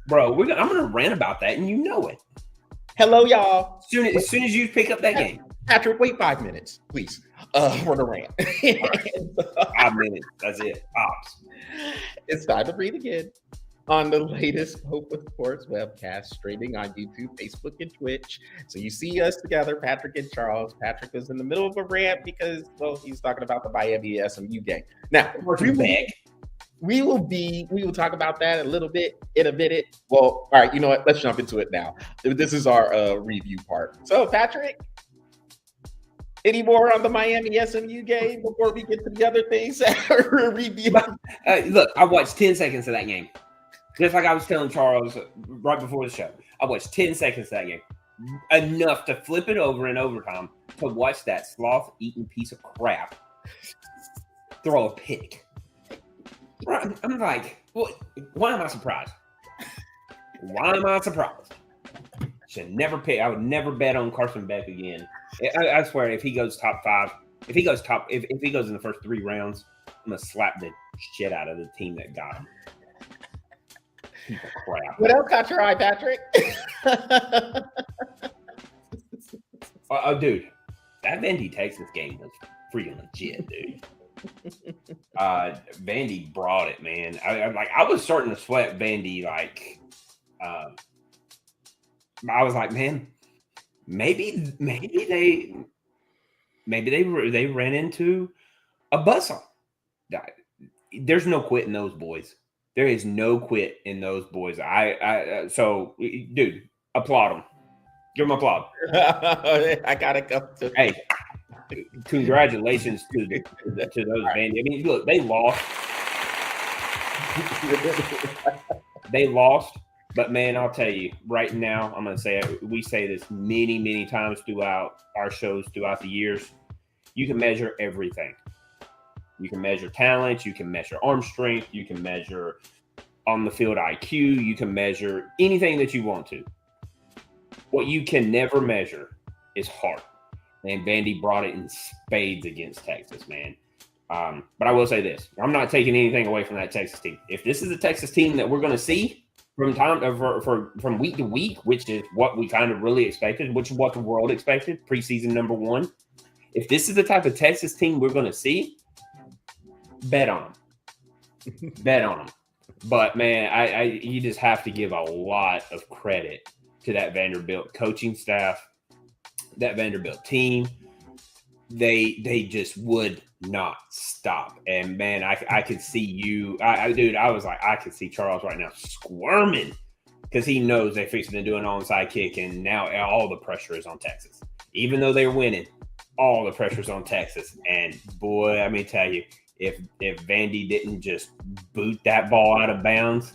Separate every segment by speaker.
Speaker 1: bro. I'm gonna rant about that, and you know it.
Speaker 2: Hello, y'all.
Speaker 1: As soon as you pick up that game,
Speaker 2: Patrick, wait 5 minutes, please, for the rant.
Speaker 1: right. 5 minutes. That's it. Pops.
Speaker 2: It's time to breathe again. On the latest Hope with Sports webcast, streaming on YouTube, Facebook, and Twitch. So you see us together, Patrick and Charles. Patrick was in the middle of a rant because, well, he's talking about the Miami SMU game. Now, we will talk about that a little bit in a minute. Well, all right, you know what? Let's jump into it now. This is our review part. So, Patrick, any more on the Miami SMU game before we get to the other things that are review?
Speaker 1: Look, I watched 10 seconds of that game. Just like I was telling Charles right before the show. I watched 10 seconds of that game. Enough to flip it over in overtime to watch that sloth-eating piece of crap throw a pick. I'm like, why am I surprised? Why am I surprised? Should never pick. I would never bet on Carson Beck again. I swear, if he goes top 5, if he goes in the first 3 rounds, I'm gonna slap the shit out of the team that got him. Crap.
Speaker 2: What else caught your eye, Patrick?
Speaker 1: Dude, that Vandy Texas game was freaking legit, dude. Vandy brought it, man. I was starting to sweat Vandy. I was like, man, maybe they ran into a buzzsaw. There's no quit in those boys. There is no quit in those boys. So, dude, applaud them. Give them applause.
Speaker 2: I gotta go.
Speaker 1: Hey, congratulations to those Vandy. I mean, look, they lost. They lost, but man, I'll tell you right now, I'm gonna say it. We say this many, many times throughout our shows throughout the years. You can measure everything. You can measure talent, you can measure arm strength, you can measure on the field IQ, you can measure anything that you want to. What you can never measure is heart. And Vandy brought it in spades against Texas, man. But I will say this. I'm not taking anything away from that Texas team. If this is a Texas team that we're going to see from week to week, which is what we kind of really expected, which is what the world expected, preseason number 1. If this is the type of Texas team we're going to see, bet on them. Bet on them. But, man, you just have to give a lot of credit to that Vanderbilt coaching staff, that Vanderbilt team. They just would not stop. And, man, I could see you. I was like, I could see Charles right now squirming because he knows they're fixing to do an onside kick, and now all the pressure is on Texas. Even though they're winning, all the pressure's on Texas. And, boy, let me tell you, if Vandy didn't just boot that ball out of bounds,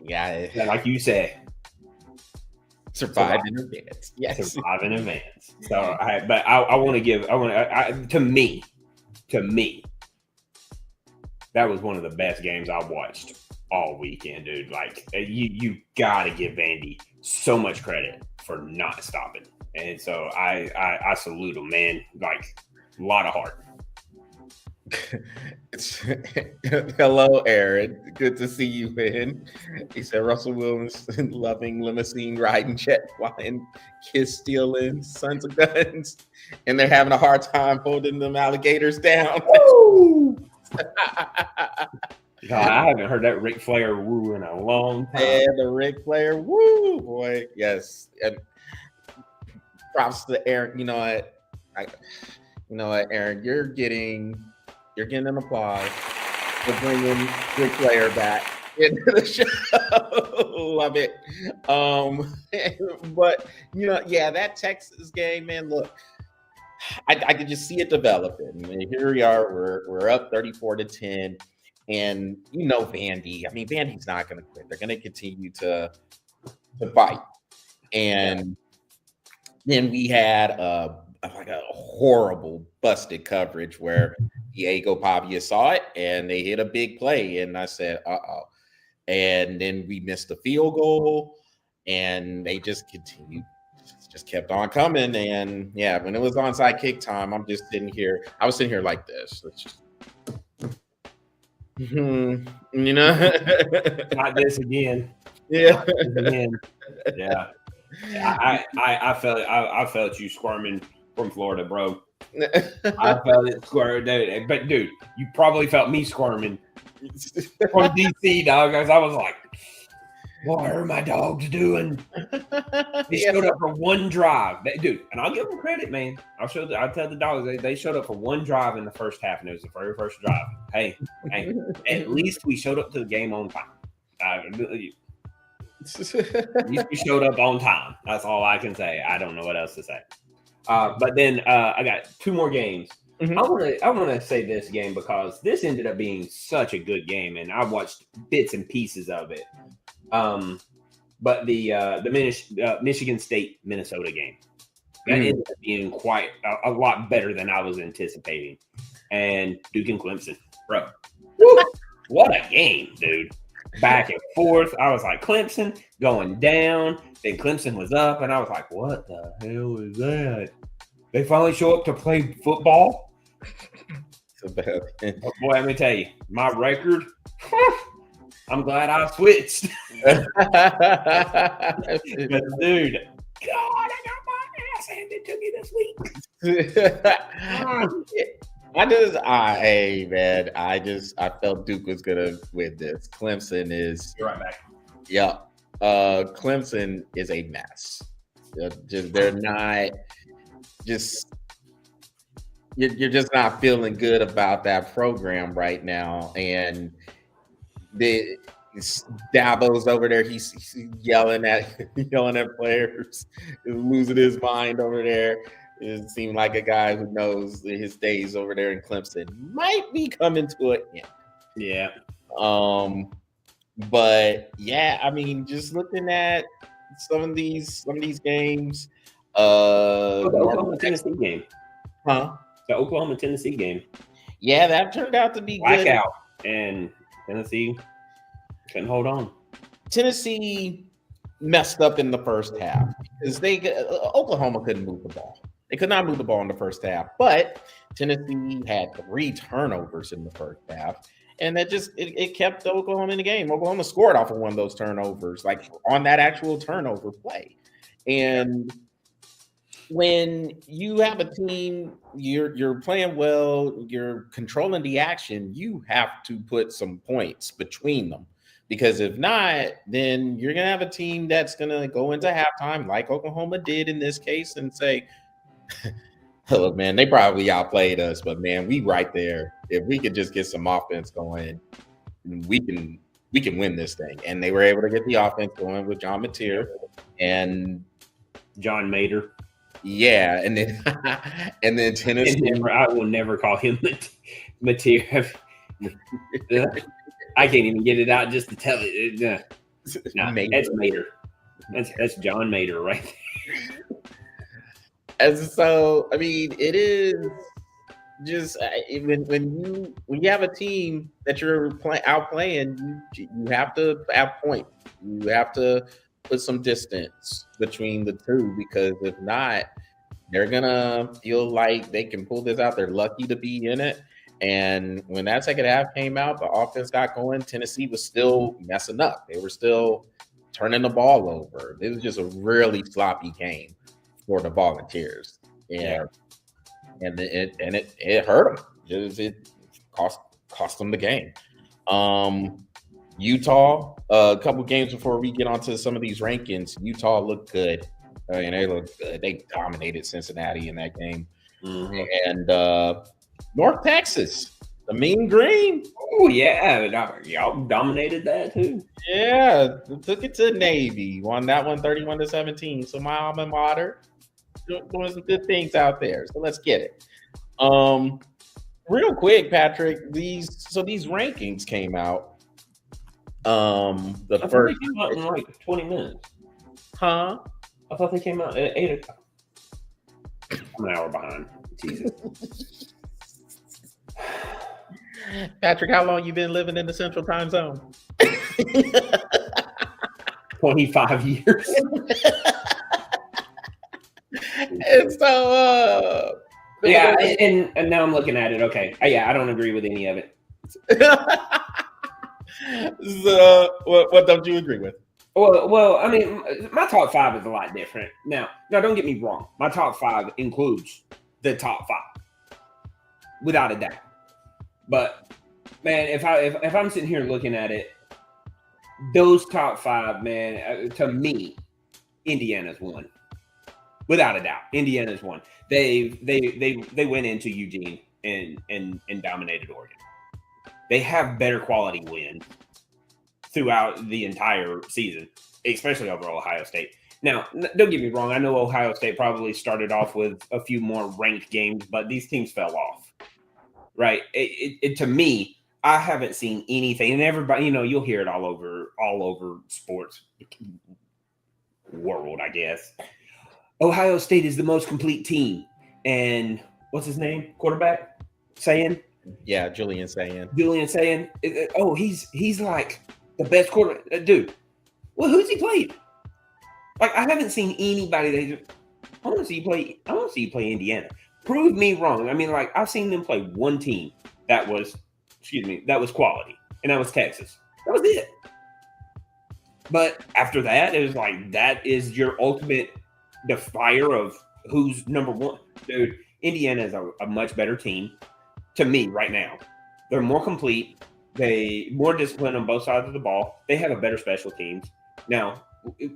Speaker 2: yeah,
Speaker 1: like you said,
Speaker 2: survive in advance. Yes,
Speaker 1: survive in advance. So, I want to give. To me, that was one of the best games I watched all weekend, dude. Like you gotta give Vandy so much credit for not stopping. And so I salute him, man. Like a lot of heart.
Speaker 2: Hello, Aaron. Good to see you, man. He said Russell Wilson loving limousine riding, jet flying, kiss stealing, sons of guns, and they're having a hard time holding them alligators down.
Speaker 1: God, I haven't heard that Ric Flair woo in a long time.
Speaker 2: Yeah, the Ric Flair woo, boy. Yes. And props to Aaron. You know what, Aaron, you're getting an applause for bringing Ric Flair back into the show. Love it. But that Texas game, man. Look, I could just see it developing. I mean, here we are. We're up 34-10, and Vandy. I mean, Vandy's not going to quit. They're going to continue to fight. And then we had a horrible busted coverage where Diego Pavia saw it and they hit a big play, and I said, "Uh-oh!" And then we missed the field goal, and they just continued. Just kept on coming, and yeah, when it was onside kick time, I was sitting here like this. You know,
Speaker 1: Not this again.
Speaker 2: yeah.
Speaker 1: Not this again. Yeah. I felt you squirming from Florida, bro. I felt it squirming, dude. But dude, you probably felt me squirming from DC, dog. Because I was like, what are my dogs doing? They showed up for one drive, dude, and I'll give them credit, man. I'll tell the dogs they showed up for one drive in the first half, and it was the very first drive. Hey, at least we showed up to the game on time. At least we showed up on time. That's all I can say. I don't know what else to say. But then I got two more games. I want to say this game because this ended up being such a good game, and I watched bits and pieces of it. But the Michigan State Minnesota game that ended up being quite a lot better than I was anticipating, and Duke and Clemson, bro, what a game, dude! Back and forth. I was like, Clemson going down, then Clemson was up, and I was like, what the hell is that? They finally show up to play football. Boy, let me tell you, my record. I'm glad I switched. But dude, God, I got my ass handed to me this week.
Speaker 2: I felt Duke was gonna win this. Clemson is.
Speaker 1: You're right back.
Speaker 2: Yeah. Clemson is a mess. They're not just. You're just not feeling good about that program right now, and Dabo's over there. He's yelling at players, losing his mind over there. It seemed like a guy who knows his days over there in Clemson might be coming to an end.
Speaker 1: Yeah.
Speaker 2: But yeah, I mean, just looking at some of these games,
Speaker 1: the Oklahoma Tennessee game.
Speaker 2: Huh?
Speaker 1: The Oklahoma Tennessee game.
Speaker 2: Yeah, that turned out to be
Speaker 1: blackout, and Tennessee couldn't hold on.
Speaker 2: Tennessee messed up in the first half because Oklahoma couldn't move the ball. They could not move the ball in the first half, but Tennessee had 3 turnovers in the first half, and that just it kept Oklahoma in the game. Oklahoma scored off of one of those turnovers, like on that actual turnover play. And when you have a team, you're playing well, you're controlling the action, you have to put some points between them. Because if not, then you're going to have a team that's going to go into halftime like Oklahoma did in this case and say, look, man, they probably outplayed us, but man, we right there. If we could just get some offense going, we can win this thing. And they were able to get the offense going with John Mateer and
Speaker 1: John Mater.
Speaker 2: Yeah, and then Tennessee.
Speaker 1: I will never call him Mateer. I can't even get it out just to tell it. No, that's Mater. That's John Mater right there.
Speaker 2: And so, I mean, it is just when you have a team that you're outplaying, you have to have points. You have to put some distance between the two, because if not, they're gonna feel like they can pull this out. They're lucky to be in it. And when that second half came out, the offense got going. Tennessee was still messing up. They were still turning the ball over. It was just a really sloppy game for the Volunteers, and it hurt them. It cost them the game. Utah, a couple games before we get onto some of these rankings, Utah looked good. I mean, they looked good. They dominated Cincinnati in that game. Mm-hmm. And North Texas, the Mean Green.
Speaker 1: Oh, yeah. Y'all dominated that, too.
Speaker 2: Yeah. Took it to Navy. Won that one 31-17. So my alma mater doing some good things out there. So let's get it. Real quick, Patrick, these rankings came out.
Speaker 1: I first they came out in like 20 minutes.
Speaker 2: Huh?
Speaker 1: I thought they came out at 8 o'clock. I'm an hour behind. Jesus.
Speaker 2: Patrick, how long you been living in the Central Time Zone?
Speaker 1: 25 years.
Speaker 2: And so,
Speaker 1: yeah, and now I'm looking at it. Okay, yeah, I don't agree with any of it.
Speaker 2: So, what don't you agree with?
Speaker 1: Well, I mean, my top five is a lot different. Now, don't get me wrong. My top five includes the top five, without a doubt. But man, if I'm sitting here looking at it, those top five, man, to me, Indiana's one, without a doubt. Indiana's one. They went into Eugene and dominated Oregon. They have better quality wins throughout the entire season, especially over Ohio State. Now, don't get me wrong. I know Ohio State probably started off with a few more ranked games, but these teams fell off, right? To me, I haven't seen anything, and everybody, you'll hear it all over sports world, I guess. Ohio State is the most complete team, and what's his name? Quarterback? Saying?
Speaker 2: Yeah, Julian Saying.
Speaker 1: He's like the best quarterback, dude. Well, who's he played? Like, I haven't seen anybody I want to see you play Indiana. Prove me wrong. I mean, like, I've seen them play one team that was quality, and that was Texas. That was it. But after that, it was like, that is your ultimate defier of who's number one. Dude, Indiana is a much better team to me right now. They're more complete. They more disciplined on both sides of the ball. They have a better special teams. Now,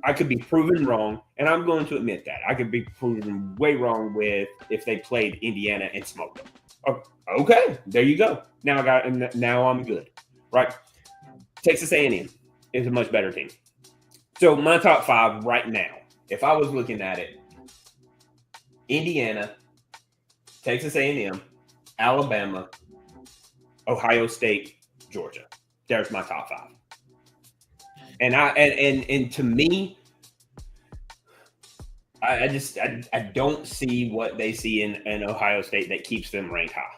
Speaker 1: I could be proven wrong, and I'm going to admit that. I could be proven way wrong with if they played Indiana and smoked them. Oh, okay, there you go. Now I'm good, right? Texas A&M is a much better team. So my top five right now, if I was looking at it, Indiana, Texas A&M, Alabama, Ohio State, Georgia. There's my top five. And to me, I don't see what they see in Ohio State that keeps them ranked high,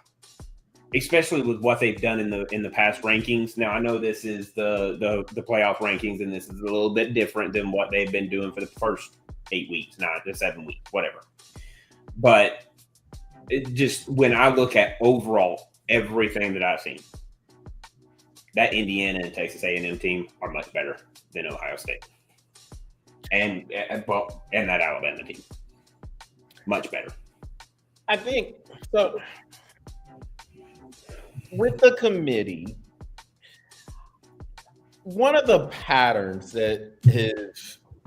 Speaker 1: especially with what they've done in the past rankings. Now, I know this is the playoff rankings, and this is a little bit different than what they've been doing for the first 8 weeks, not the 7 weeks, whatever. But it just, when I look at overall everything that I've seen, that Indiana and Texas A&M team are much better than Ohio State, and that Alabama team, much better.
Speaker 2: I think so. With the committee, one of the patterns that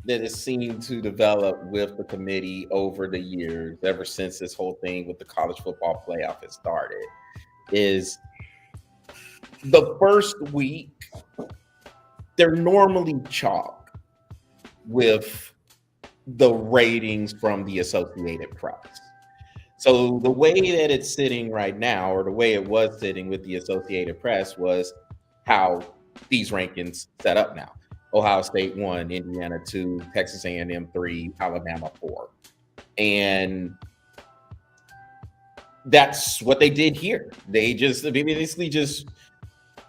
Speaker 2: has seemed to develop with the committee over the years, ever since this whole thing with the college football playoff has started, is the first week, they're normally chalk with the ratings from the Associated Press. So the way that it's sitting right now, or the way it was sitting with the Associated Press, was how these rankings set up now. Ohio State 1, Indiana 2, Texas A&M 3, Alabama 4. And that's what they did here. They basically just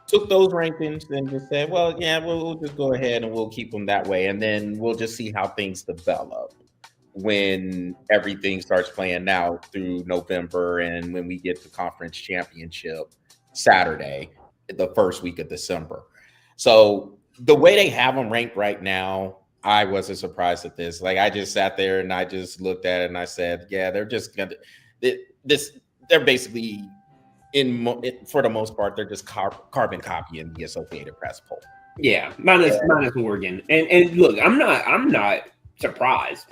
Speaker 2: took those rankings and just said, well, yeah, we'll just go ahead and we'll keep them that way. And then we'll just see how things develop when everything starts playing out through November, and when we get the conference championship Saturday, the first week of December. So the way they have them ranked right now, I wasn't surprised at this. Like, I just sat there and I just looked at it and I said, yeah, they're just gonna they're basically, for the most part, they're just carbon copying the Associated Press poll.
Speaker 1: Yeah, minus Oregon. And look, I'm not surprised.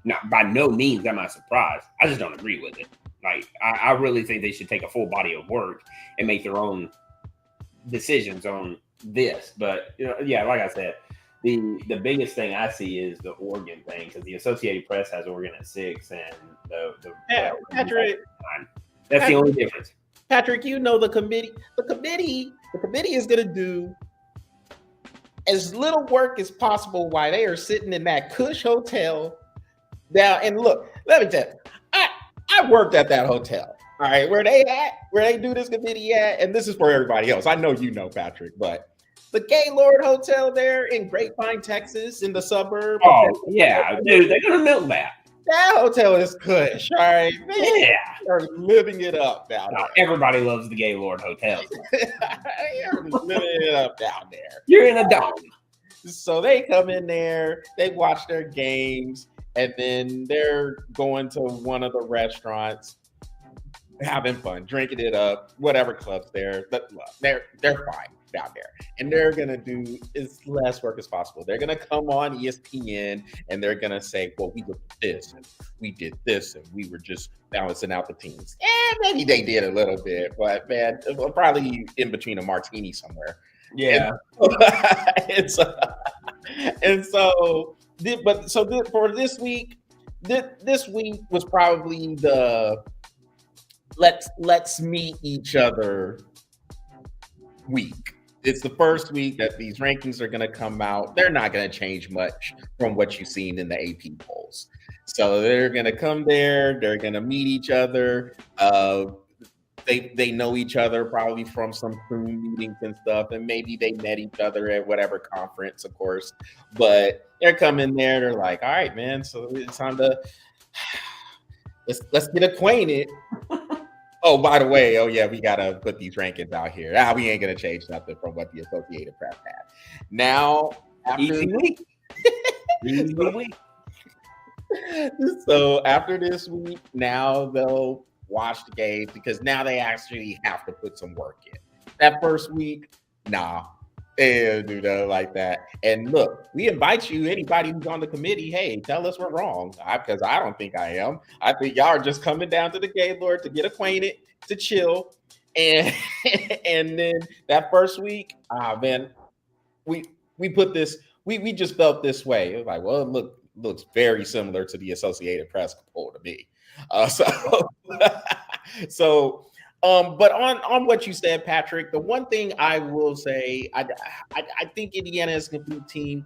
Speaker 1: Not by no means am I surprised. I just don't agree with it. Like, I really think they should take a full body of work and make their own decisions on this. But yeah, like I said, the biggest thing I see is the Oregon thing, because the Associated Press has Oregon at 6, and
Speaker 2: Patrick,
Speaker 1: that's the only difference.
Speaker 2: Patrick, the committee is going to do as little work as possible while they are sitting in that cush hotel. Now, and look, let me tell you, I worked at that hotel. All right, where they do this committee at, and this is for everybody else. I know you know, Patrick, but the Gaylord Hotel there in Grapevine, Texas, in the suburb.
Speaker 1: Oh yeah, dude, they're gonna milk that.
Speaker 2: That hotel is cush, all right?
Speaker 1: Yeah.
Speaker 2: They're living it up down
Speaker 1: No,
Speaker 2: there.
Speaker 1: everybody loves the Gaylord Hotel.
Speaker 2: They're living it up down there.
Speaker 1: You're in a dome.
Speaker 2: So they come in there, they watch their games, and then they're going to one of the restaurants, having fun, drinking it up, whatever club's there. But they're fine down there. And they're gonna do as less work as possible. They're gonna come on ESPN and they're gonna say, well, we did this and we did this and we were just balancing out the teams. And maybe they did a little bit, but man, probably in between a martini somewhere.
Speaker 1: Yeah.
Speaker 2: For this week, this week was probably the let's meet each other week. It's the first week that these rankings are going to come out. They're not going to change much from what you've seen in the AP polls. So they're going to come there. They're going to meet each other. They know each other probably from some Zoom meetings and stuff, and maybe they met each other at whatever conference, of course. But they're coming there. They're like, all right, man. So it's time to let's get acquainted. Oh, by the way, we gotta put these rankings out here. We ain't gonna change nothing from what the Associated Press had. Now,
Speaker 1: Easy week. Easy week.
Speaker 2: So after this week, now they'll watch the games because now they actually have to put some work in. That first week, nah, they don't do that like that. And look, we invite you, anybody who's on the committee, hey, tell us we're wrong. Because I don't think I am. I think y'all are just coming down to the Gaylord to get acquainted, to chill. And and then that first week, man, we put this, we just felt this way. It was like, well, it looks very similar to the Associated Press poll to me. But on what you said, Patrick, the one thing I will say, I think Indiana is a complete team.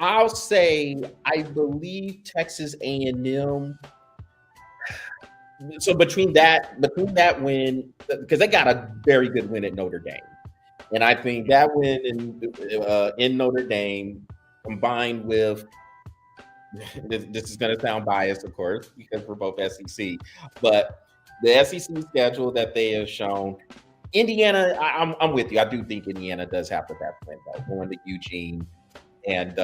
Speaker 2: I'll say I believe Texas A&M. So between that win, because they got a very good win at Notre Dame, and I think that win in Notre Dame combined with this is going to sound biased, of course, because we're both SEC, but the SEC schedule that they have shown, Indiana, I'm with you. I do think Indiana does have the best win, though, going to Eugene and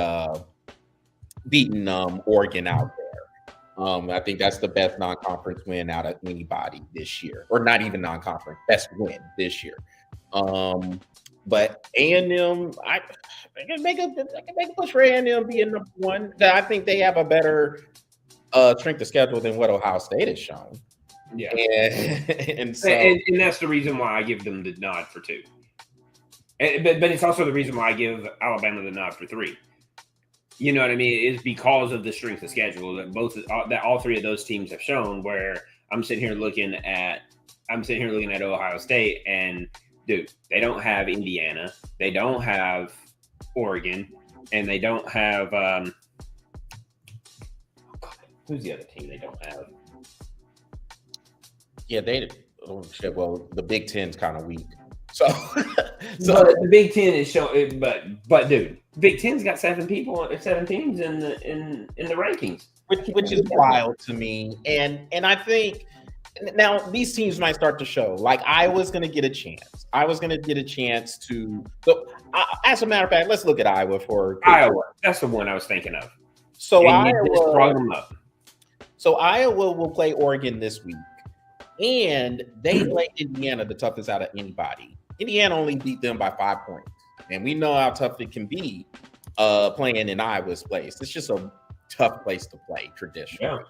Speaker 2: beating Oregon out there. I think that's the best non-conference win out of anybody this year, or not even non-conference, best win this year. But A&M, I can make a push for A&M being number one. I think they have a better strength of schedule than what Ohio State has shown.
Speaker 1: Yeah,
Speaker 2: and
Speaker 1: that's the reason why I give them the nod for 2. But it's also the reason why I give Alabama the nod for 3. You know what I mean? It's because of the strength of schedule that all 3 of those teams have shown. Where I'm sitting here looking at Ohio State, and dude, they don't have Indiana, they don't have Oregon, and they don't have who's the other team they don't have?
Speaker 2: Yeah, well, the Big Ten's kind of weak. So
Speaker 1: but the Big Ten is showing. But dude, Big Ten's got 7 teams in the rankings,
Speaker 2: which is wild to me. And I think now these teams might start to show. Like Iowa's going to get a chance. To. So as a matter of fact, let's look at Iowa for
Speaker 1: Iowa. That's the one I was thinking of.
Speaker 2: So Iowa will play Oregon this week. And they play Indiana the toughest out of anybody. Indiana only beat them by 5 points. And we know how tough it can be playing in Iowa's place. It's just a tough place to play traditionally.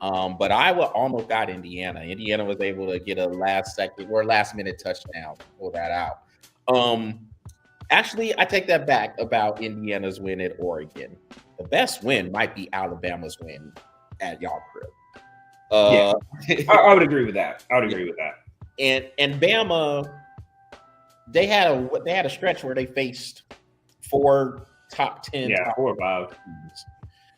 Speaker 2: Yeah. But Iowa almost got Indiana. Indiana was able to get a last minute touchdown to pull that out. Actually, I take that back about Indiana's win at Oregon. The best win might be Alabama's win at y'all crib.
Speaker 1: I would agree with that.
Speaker 2: And Bama, they had a stretch where they faced 4 top 10,
Speaker 1: 4 or 5.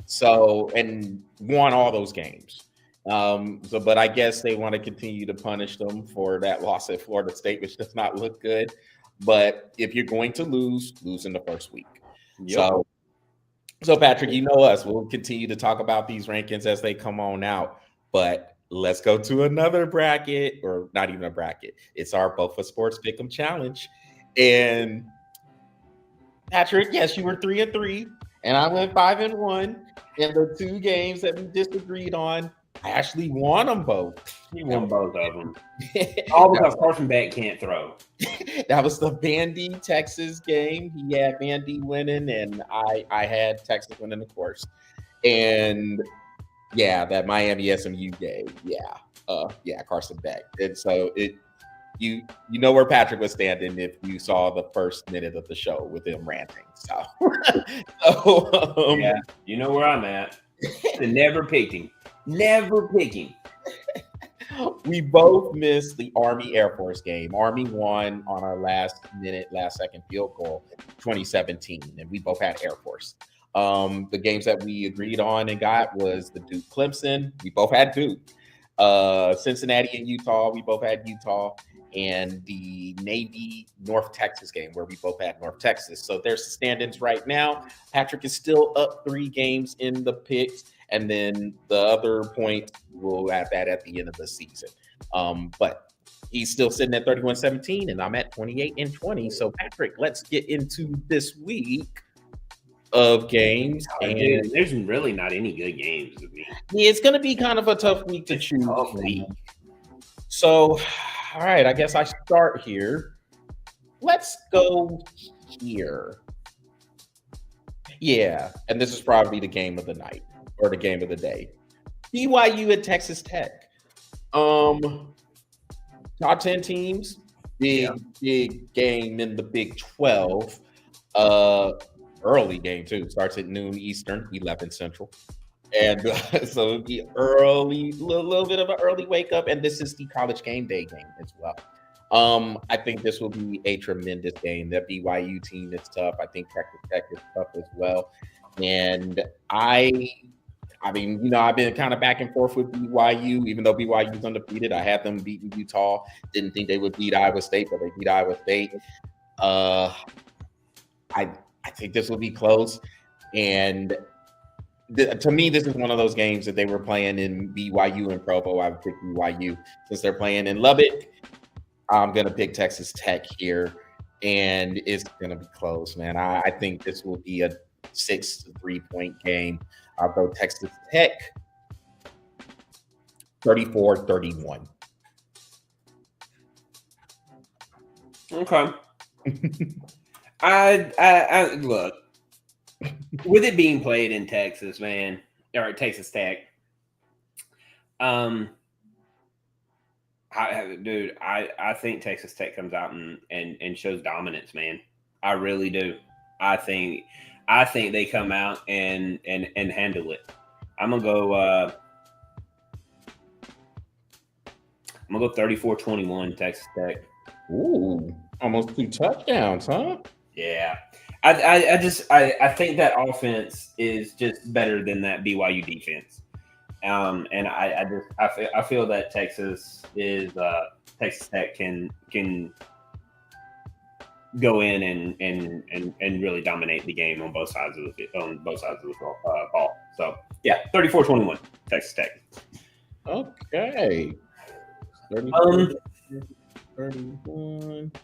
Speaker 2: So and won all those games. But I guess they want to continue to punish them for that loss at Florida State, which does not look good. But if you're going to lose in the first week. Yep. So So, Patrick, you know us. We'll continue to talk about these rankings as they come on out. But let's go to another bracket, or not even a bracket. It's our Bofa Sports Pick'em Challenge. And Patrick, yes, you were 3-3, and I went 5-1. And the two games that we disagreed on, I actually won them both.
Speaker 1: You won both of them. All because Carson Beck can't throw.
Speaker 2: That was the Vandy Texas game. He had Vandy winning, and I had Texas winning, of course. And yeah, that Miami SMU game. Yeah, Carson Beck. And so you know where Patrick was standing if you saw the first minute of the show with him ranting. So,
Speaker 1: yeah, you know where I'm at. Never picking.
Speaker 2: We both missed the Army Air Force game. Army won on our last second field goal, 2017, and we both had Air Force. The games that we agreed on and got was the Duke Clemson. We both had Duke. Cincinnati and Utah. We both had Utah. And the Navy North Texas game where we both had North Texas. So there's the standings right now. Patrick is still up 3 games in the picks. And then the other point, we'll add that at the end of the season. But he's still sitting at 31-17, and I'm at 28-20. So, Patrick, let's get into this week of games.
Speaker 1: And dude, there's really not any good games.
Speaker 2: Yeah, it's going to be kind of a tough week to choose. So, all right, I guess I start here. Let's go here. Yeah, and this is probably the game of the night. Or the game of the day. BYU at Texas Tech. Top 10 teams. Big game in the Big 12. Early game too. Starts at noon Eastern, 11 Central. And so it'll be early, little bit of an early wake up. And this is the College Game Day game as well. I think this will be a tremendous game. That BYU team is tough. I think Texas Tech is tough as well. And I mean, you know, I've been kind of back and forth with BYU, even though BYU is undefeated. I had them beating Utah. Didn't think they would beat Iowa State, but they beat Iowa State. I think this will be close. And to me, this is one of those games that they were playing in BYU and Provo. I would pick BYU. Since they're playing in Lubbock, I'm going to pick Texas Tech here. And it's going to be close, man. I think this will be a 6 to 3 point game. I'll go Texas Tech 34-31.
Speaker 1: Okay. I look, with it being played in Texas, man, or Texas Tech, I think Texas Tech comes out and shows dominance, man. I really do. I think they come out and handle it. I'm gonna go 34-21 Texas Tech.
Speaker 2: Ooh, almost 2 touchdowns, huh?
Speaker 1: Yeah. I think that offense is just better than that BYU defense. And I feel that Texas Tech can go in and really dominate the game on both sides of the ball. So yeah, 34-21 Texas Tech.
Speaker 2: Okay. 31.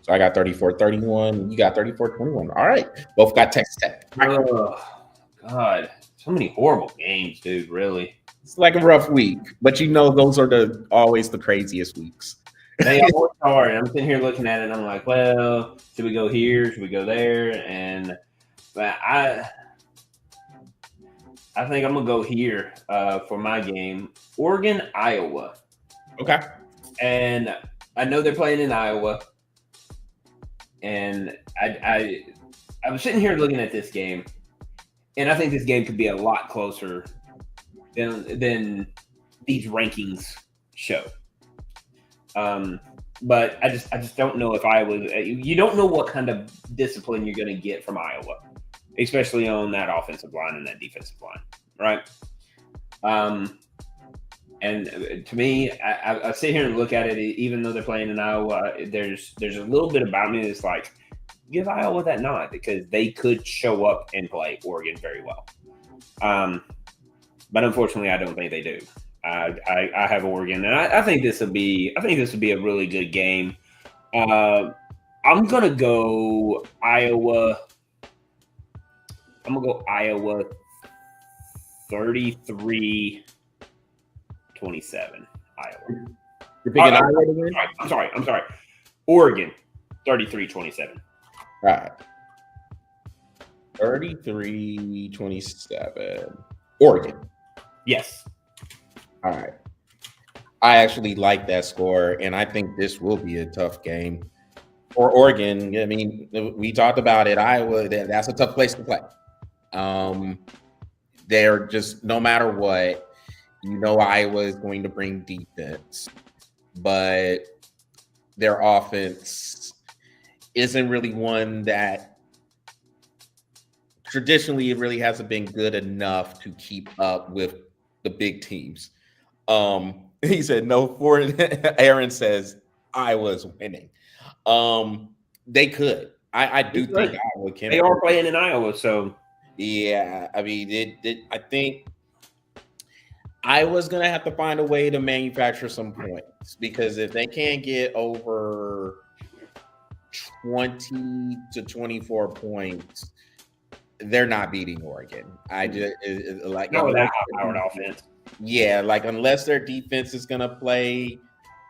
Speaker 2: So I got 34-31. You got 34-21. All right. Both got Texas Tech.
Speaker 1: Oh God. So many horrible games, dude. Really.
Speaker 2: It's like a rough week, but you know those are always the craziest weeks.
Speaker 1: They always are. And I'm sitting here looking at it and I'm like, well, should we go here? Should we go there? And I think I'm gonna go here for my game. Oregon, Iowa.
Speaker 2: Okay.
Speaker 1: And I know they're playing in Iowa. And I was sitting here looking at this game, and I think this game could be a lot closer than these rankings show. But I just don't know if Iowa. You don't know what kind of discipline you're going to get from Iowa, especially on that offensive line and that defensive line, right? And to me, I sit here and look at it. Even though they're playing in Iowa, there's a little bit about me that's like, give Iowa that nod, because they could show up and play Oregon very well. But unfortunately, I don't think they do. I have Oregon, and I think this will be a really good game. I'm gonna go Iowa. I'm gonna go Iowa 33-27. Iowa.
Speaker 2: You're picking Iowa to win?
Speaker 1: I'm sorry. Oregon 33-27.
Speaker 2: All right. 33-27. Oregon.
Speaker 1: Yes.
Speaker 2: All right. I actually like that score, and I think this will be a tough game for Oregon. I mean, we talked about it. Iowa, that's a tough place to play. They're just, no matter what, Iowa is going to bring defense, but their offense isn't really one that traditionally it really hasn't been good enough to keep up with the big teams. He said no for Aaron says Iowa's winning. They could. I do think Iowa can.
Speaker 1: They are playing in Iowa, so
Speaker 2: yeah. I mean, I think Iowa's gonna have to find a way to manufacture some points, because if they can't get over 20 to 24 points, they're not beating Oregon. I just like
Speaker 1: that high-powered offense.
Speaker 2: Yeah, like unless their defense is gonna play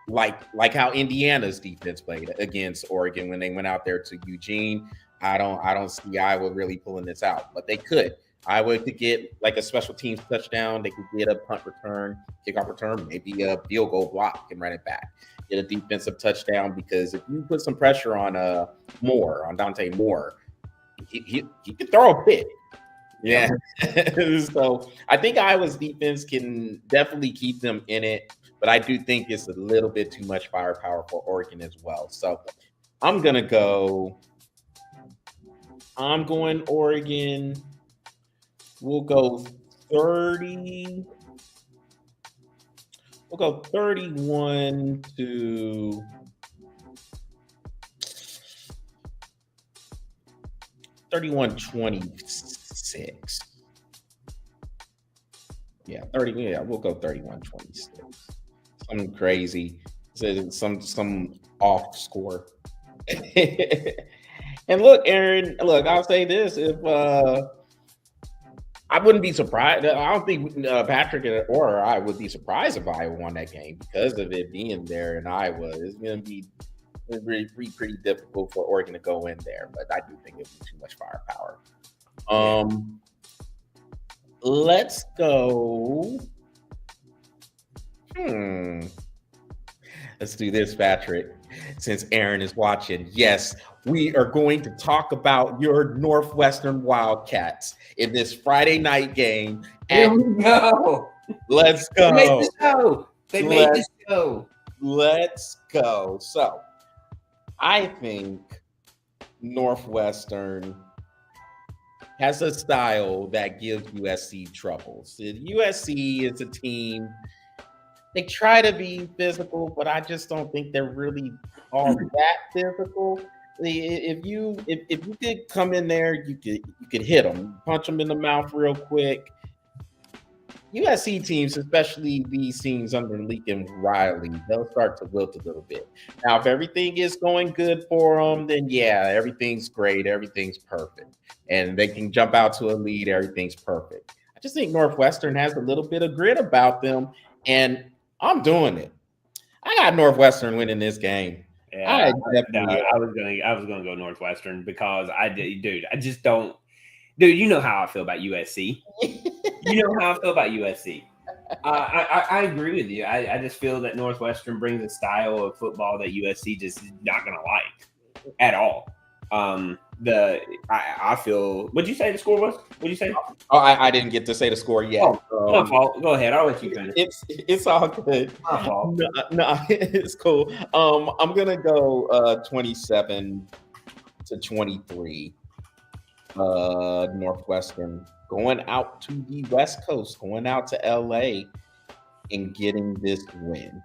Speaker 2: like how Indiana's defense played against Oregon when they went out there to Eugene. I don't see Iowa really pulling this out, but they could. Iowa could get like a special teams touchdown. They could get a punt return, kickoff return, maybe a field goal block and run it back. Get a defensive touchdown, because if you put some pressure on Dante Moore, he could throw a pick. Yeah. So I think Iowa's defense can definitely keep them in it, but I do think it's a little bit too much firepower for Oregon as well. So I'm going Oregon. We'll go 30. We'll go 31 to 31-26. Yeah, 30. Yeah, we'll go 31-26. Something crazy. Some off score. And look, Aaron, I'll say this. If I wouldn't be surprised. I don't think Patrick or I would be surprised if Iowa won that game, because of it being there in Iowa. It's going to be pretty difficult for Oregon to go in there, but I do think it would be too much firepower. Let's go. Let's do this, Patrick. Since Aaron is watching, yes, we are going to talk about your Northwestern Wildcats in this Friday night game.
Speaker 1: Here we go.
Speaker 2: Let's go.
Speaker 1: They made the show. Made the show.
Speaker 2: Let's go. So, I think Northwestern has a style that gives USC troubles. USC is a team, they try to be physical, but I just don't think they're really all that physical. If you could come in there, you could hit them, punch them in the mouth real quick. USC teams, especially these teams under Lincoln Riley, they'll start to wilt a little bit. Now, if everything is going good for them, then yeah, everything's great, everything's perfect, and they can jump out to a lead, everything's perfect. I just think Northwestern has a little bit of grit about them, and I'm doing it. I got Northwestern winning this game.
Speaker 1: Yeah, I was gonna go Northwestern, because I just don't. Dude, you know how I feel about USC. You know how I feel about USC. I agree with you. I just feel that Northwestern brings a style of football that USC just is not going to like at all. I feel. What'd you say the score was? What'd you say?
Speaker 2: Oh, I didn't get to say the score yet.
Speaker 1: Oh, my fault. Go ahead. I'll let you finish.
Speaker 2: It's all good.
Speaker 1: My fault.
Speaker 2: No, it's cool. I'm gonna go 27-23. Northwestern going out to the West Coast, going out to LA and getting this win.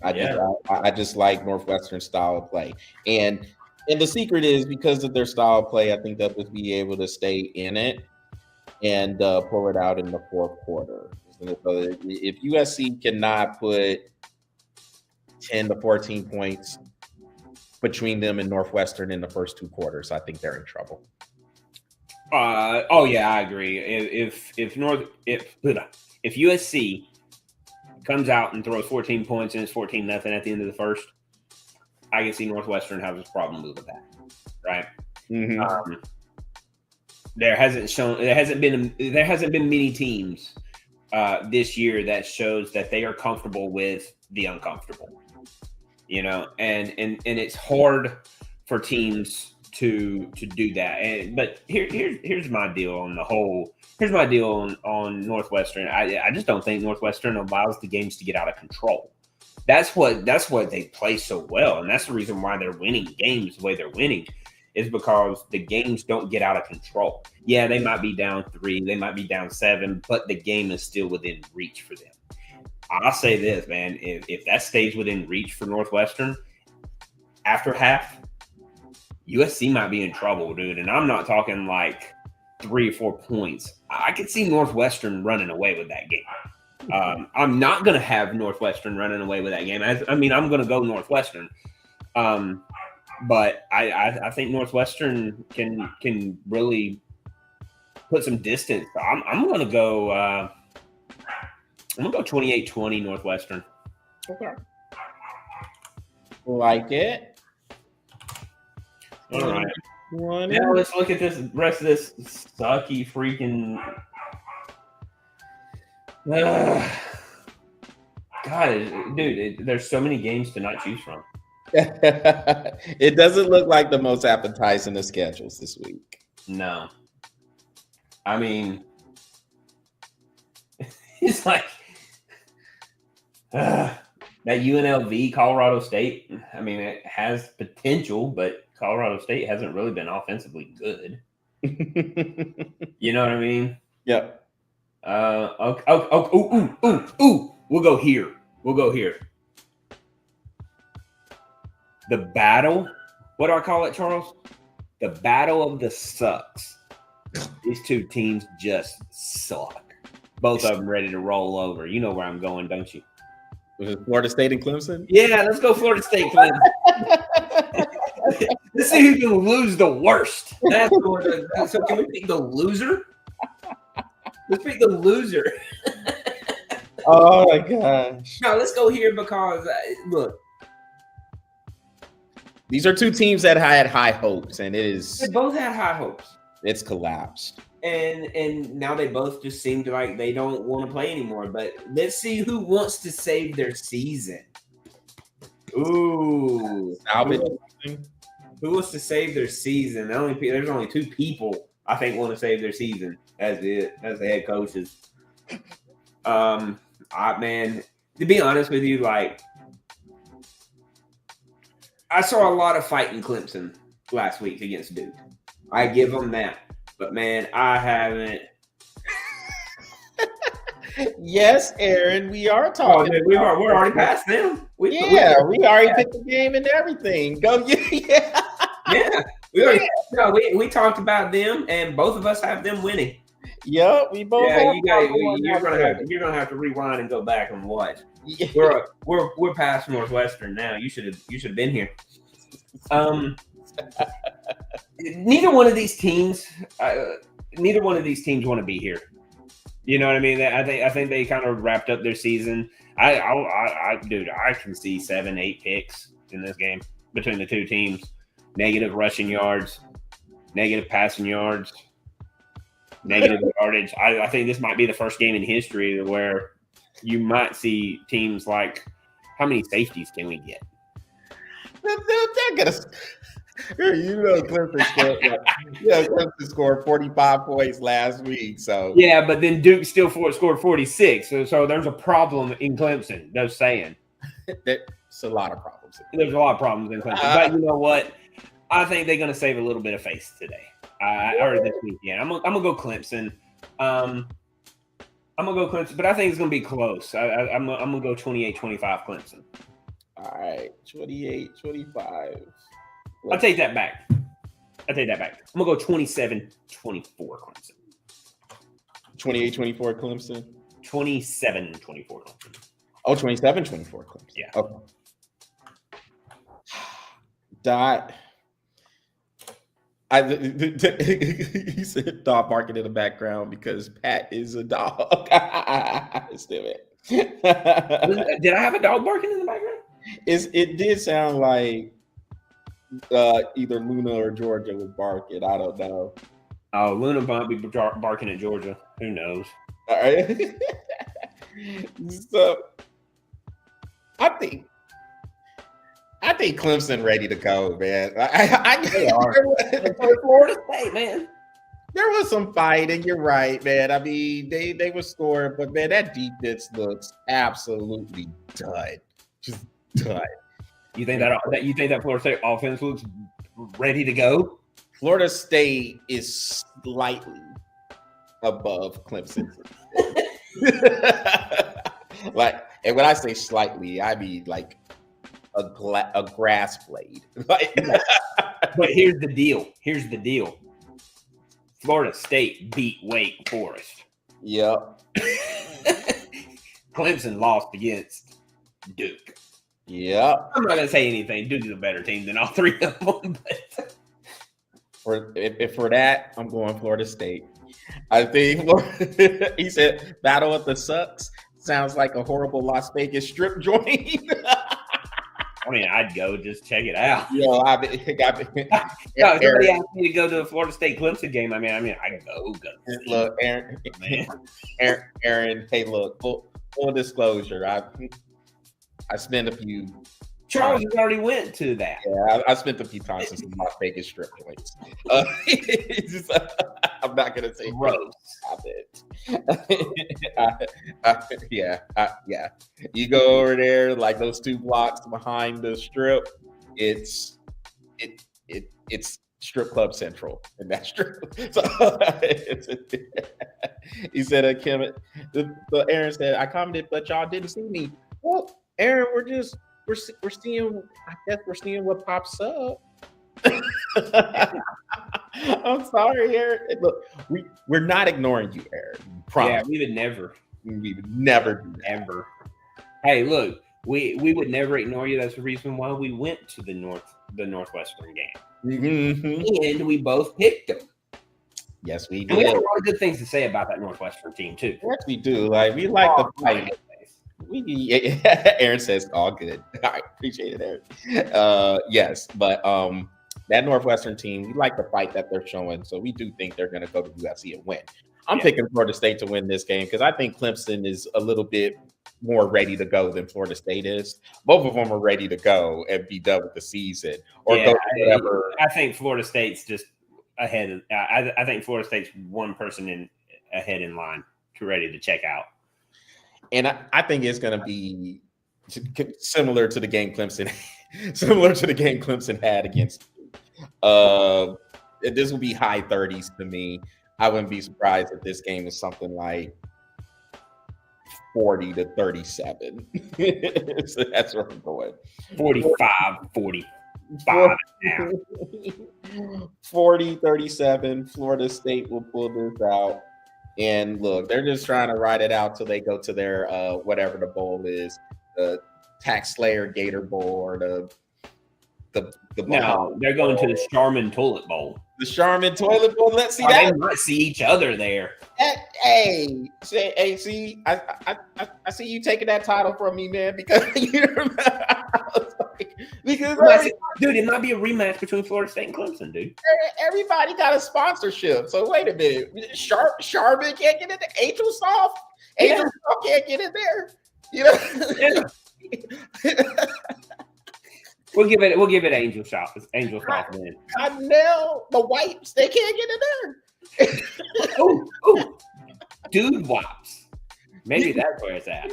Speaker 2: I just like Northwestern style of play. And the secret is, because of their style of play, I think they'll just be able to stay in it. and pull it out in the fourth quarter. So if USC cannot put 10 to 14 points between them and Northwestern in the first two quarters, I think they're in trouble.
Speaker 1: Oh yeah, I agree. If USC comes out and throws 14 points and it's 14-0 at the end of the first, I can see Northwestern has a problem with that, right?
Speaker 2: Mm-hmm.
Speaker 1: There hasn't been many teams this year that shows that they are comfortable with the uncomfortable, and it's hard for teams to do that. But here's my deal on the whole. Here's my deal on Northwestern. I just don't think Northwestern allows the games to get out of control. That's what they play so well, and that's the reason why they're winning games the way they're winning, is because the games don't get out of control. Yeah, they might be down 3, they might be down 7, but the game is still within reach for them. I'll say this, man, if that stays within reach for Northwestern after half, USC might be in trouble, dude. And I'm not talking like 3 or 4 points. I could see Northwestern running away with that game. I'm not going to have Northwestern running away with that game. I'm going to go Northwestern. But I think Northwestern can really put some distance. I'm going to go. I'm going to go 28-20 Northwestern.
Speaker 2: Okay. Like it.
Speaker 1: All right. Now let's look at this rest of this sucky freaking. God, dude, there's so many games to not choose from.
Speaker 2: It doesn't look like the most appetizing of schedules this week.
Speaker 1: No. I mean, it's like that UNLV Colorado State. I mean, it has potential, but Colorado State hasn't really been offensively good. You know what I mean?
Speaker 2: Yep.
Speaker 1: We'll go here. The battle. What do I call it, Charles? The battle of the sucks. These two teams just suck. Both of them ready to roll over. You know where I'm going, don't you?
Speaker 2: Was it Florida State and Clemson?
Speaker 1: Yeah, let's go Florida State, Clemson. Let's see who can lose the worst. So can we pick the loser? Let's pick the loser.
Speaker 2: Oh my gosh.
Speaker 1: No, let's go here because look.
Speaker 2: These are two teams that had high hopes, and
Speaker 1: They both had high hopes.
Speaker 2: It's collapsed.
Speaker 1: And now they both just seem to like they don't want to play anymore. But let's see who wants to save their season. Ooh.
Speaker 2: Salvage.
Speaker 1: Who wants to save their season? There's only 2 people I think want to save their season. That's it. That's the head coaches. Man, to be honest with you, like I saw a lot of fight in Clemson last week against Duke. I give them that. But man, I haven't.
Speaker 2: Yes, Aaron, we are talking.
Speaker 1: We're already past them. We
Speaker 2: already picked the game and everything. Go, yeah.
Speaker 1: Yeah, we talked about them, and both of us have them winning.
Speaker 2: Yep, we both.
Speaker 1: Yeah, you're gonna have to rewind and go back and watch. Yeah. We're past Northwestern now. You should have been here. Neither one of these teams want to be here. You know what I mean? I think they kind of wrapped up their season. I can see 7-8 picks in this game between the two teams. Negative rushing yards, negative passing yards, negative yardage. I think this might be the first game in history where you might see teams like, how many safeties can we get?
Speaker 2: They're gonna. Clemson scored 45 points last week. So
Speaker 1: yeah, but then Duke still scored 46. So there's a problem in Clemson. Just saying.
Speaker 2: There's a lot of problems.
Speaker 1: There's a lot of problems in Clemson. But you know what? I think they're going to save a little bit of face today. Or this weekend. I'm gonna go Clemson. I'm gonna go Clemson, but I think it's gonna be close. I'm gonna go 28-25 Clemson.
Speaker 2: All right, 28-25.
Speaker 1: I'll take that back. I'm gonna go 27-24 Clemson.
Speaker 2: 28-24 Clemson.
Speaker 1: 27-24 Clemson.
Speaker 2: Oh, 27-24 Clemson.
Speaker 1: Yeah.
Speaker 2: Okay. Dot. He said dog barking in the background because Pat is a dog. Still it.
Speaker 1: Did I have a dog barking in the background?
Speaker 2: It did sound like either Luna or Georgia was barking. I don't know.
Speaker 1: Oh, Luna might be barking at Georgia. Who knows?
Speaker 2: All right. So I think Clemson ready to go, man.
Speaker 1: They are. Florida State, man.
Speaker 2: There was some fighting. You're right, man. I mean, they were scoring, but man, that defense looks absolutely done. Just done.
Speaker 1: You think that Florida State offense looks ready to go?
Speaker 2: Florida State is slightly above Clemson. Like, and when I say slightly, I mean like a grass blade. Like,
Speaker 1: but here's the deal. Florida State beat Wake Forest.
Speaker 2: Yep.
Speaker 1: Clemson lost against Duke.
Speaker 2: Yep.
Speaker 1: I'm not gonna say anything. Duke is a better team than all three of them. But
Speaker 2: for that, I'm going Florida State. I think he said Battle of the Sucks sounds like a horrible Las Vegas strip joint.
Speaker 1: I mean, I'd go just check it out.
Speaker 2: Yo,
Speaker 1: if somebody asked me to go to a Florida State Clemson game, I mean, I'd go.
Speaker 2: Look, Aaron, hey, look, full disclosure, I spent a few.
Speaker 1: Charles has already went to that.
Speaker 2: Yeah, I spent a few times in some Las Vegas strip joints. I'm not gonna say
Speaker 1: gross.
Speaker 2: Stop it. Yeah. You go over there, like those 2 blocks behind the strip. It's strip club central in that strip. So he said, Kim. Aaron said, I commented, but y'all didn't see me. Well, Aaron, we're seeing. I guess we're seeing what pops up. I'm sorry, Aaron. Look, we're not ignoring you, Aaron. Promise.
Speaker 1: Yeah, we would never
Speaker 2: do that.
Speaker 1: Ever. Hey, look, we would never ignore you. That's the reason why we went to the Northwestern game, and we both picked them.
Speaker 2: Yes, we
Speaker 1: did.
Speaker 2: did.
Speaker 1: We have a lot of good things to say about that Northwestern team too.
Speaker 2: Yes, we do. Like we like the fight. Aaron says all good. I appreciate it, Aaron. Yes, but that Northwestern team, we like the fight that they're showing, so we do think they're going to go to USC and win. I'm picking Florida State to win this game because I think Clemson is a little bit more ready to go than Florida State is. Both of them are ready to go and be done with the season or go to whatever.
Speaker 1: I think Florida State's just ahead. I think Florida State's one person ahead in line to ready to check out.
Speaker 2: And I think it's going to be similar to the game Clemson had against. This will be high 30s to me. I wouldn't be surprised if this game is something like 40-37. So that's where I'm going.
Speaker 1: 45 now.
Speaker 2: 40-37. Florida State will pull this out. And look, they're just trying to ride it out till they go to their whatever the bowl is, the Tax Slayer Gator Bowl or the
Speaker 1: No, they're going to the Charmin Toilet Bowl.
Speaker 2: The Charmin Toilet Bowl. Let's see that.
Speaker 1: They might see each other there.
Speaker 2: Hey, see, I see you taking that title from me, man, because
Speaker 1: dude, it might be a rematch between Florida State and Clemson, dude.
Speaker 2: Everybody got a sponsorship, so wait a minute. Charmin can't get in there. Angel Soft can't get in there. You know.
Speaker 1: We'll give it Angel Soft. Angel Soft win.
Speaker 2: Cottonelle, the Wipes, they can't get in there.
Speaker 1: Ooh, Dude Wops. Maybe that's where it's at.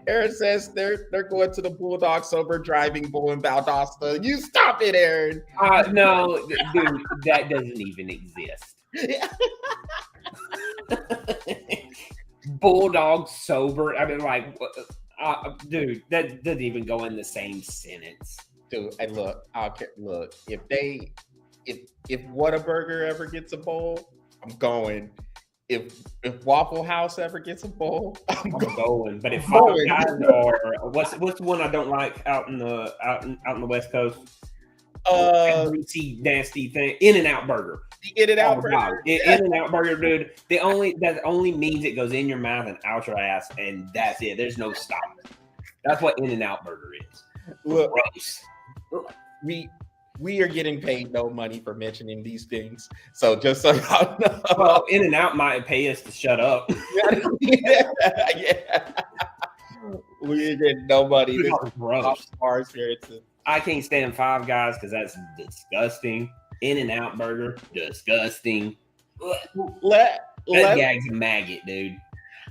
Speaker 2: Aaron says they're going to the Bulldog Sober Driving Bowl in Valdosta. You stop it, Aaron.
Speaker 1: No, dude, that doesn't even exist. Bulldog Sober. I mean, like, dude, that doesn't even go in the same sentence.
Speaker 2: Dude, and look, if Whataburger ever gets a bowl, I'm going. If Waffle House ever gets a bowl, I'm
Speaker 1: I'm going. But if
Speaker 2: going.
Speaker 1: Five Guys or what's the one I don't like out in the West Coast? Greasy, nasty thing. In-N-Out Burger.
Speaker 2: The In-N-Out
Speaker 1: Oh, wow.
Speaker 2: burger.
Speaker 1: In-N-Out Burger, dude. That only means it goes in your mouth and out your ass, and that's it. There's no stopping. That's what In-N-Out Burger is.
Speaker 2: Look,
Speaker 1: Gross.
Speaker 2: we are getting paid no money for mentioning these things. So just so y'all know.
Speaker 1: Well, In-N-Out might pay us to shut up.
Speaker 2: Yeah. We ain't getting no money. This is
Speaker 1: Gross.
Speaker 2: our experiences.
Speaker 1: I can't stand Five Guys because that's disgusting. In-N-Out Burger, disgusting. That gag's a maggot, dude.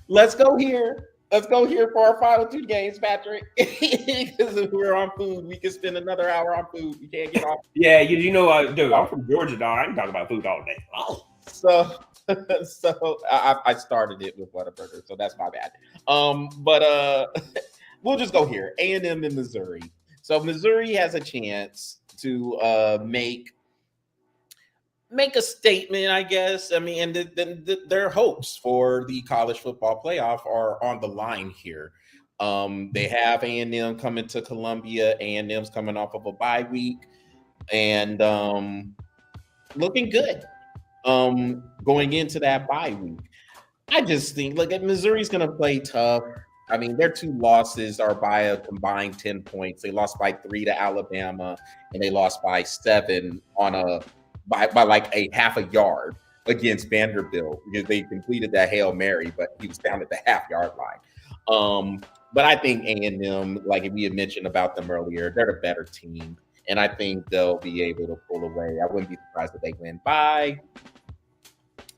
Speaker 2: Let's go here. Let's go here for our final two games, Patrick. Because if we're on food, we can spend another hour on food. We can't get off.
Speaker 1: Yeah, you know, dude, I'm from Georgia, dog. I can talk about food all day. Oh.
Speaker 2: So I started it with Whataburger, so that's my bad. But we'll just go here. A&M in Missouri. So Missouri has a chance to make a statement, I guess. I mean, and their hopes for the college football playoff are on the line here. They have A&M coming to Columbia. A&M's coming off of a bye week and looking good going into that bye week. I just think, look, Missouri's going to play tough. I mean, their two losses are by a combined 10 points. They lost by 3 to Alabama, and they lost by 7 by like a half a yard against Vanderbilt because they completed that Hail Mary, but he was down at the half-yard line. But I think A&M, like we had mentioned about them earlier, they're the better team, and I think they'll be able to pull away. I wouldn't be surprised if they win by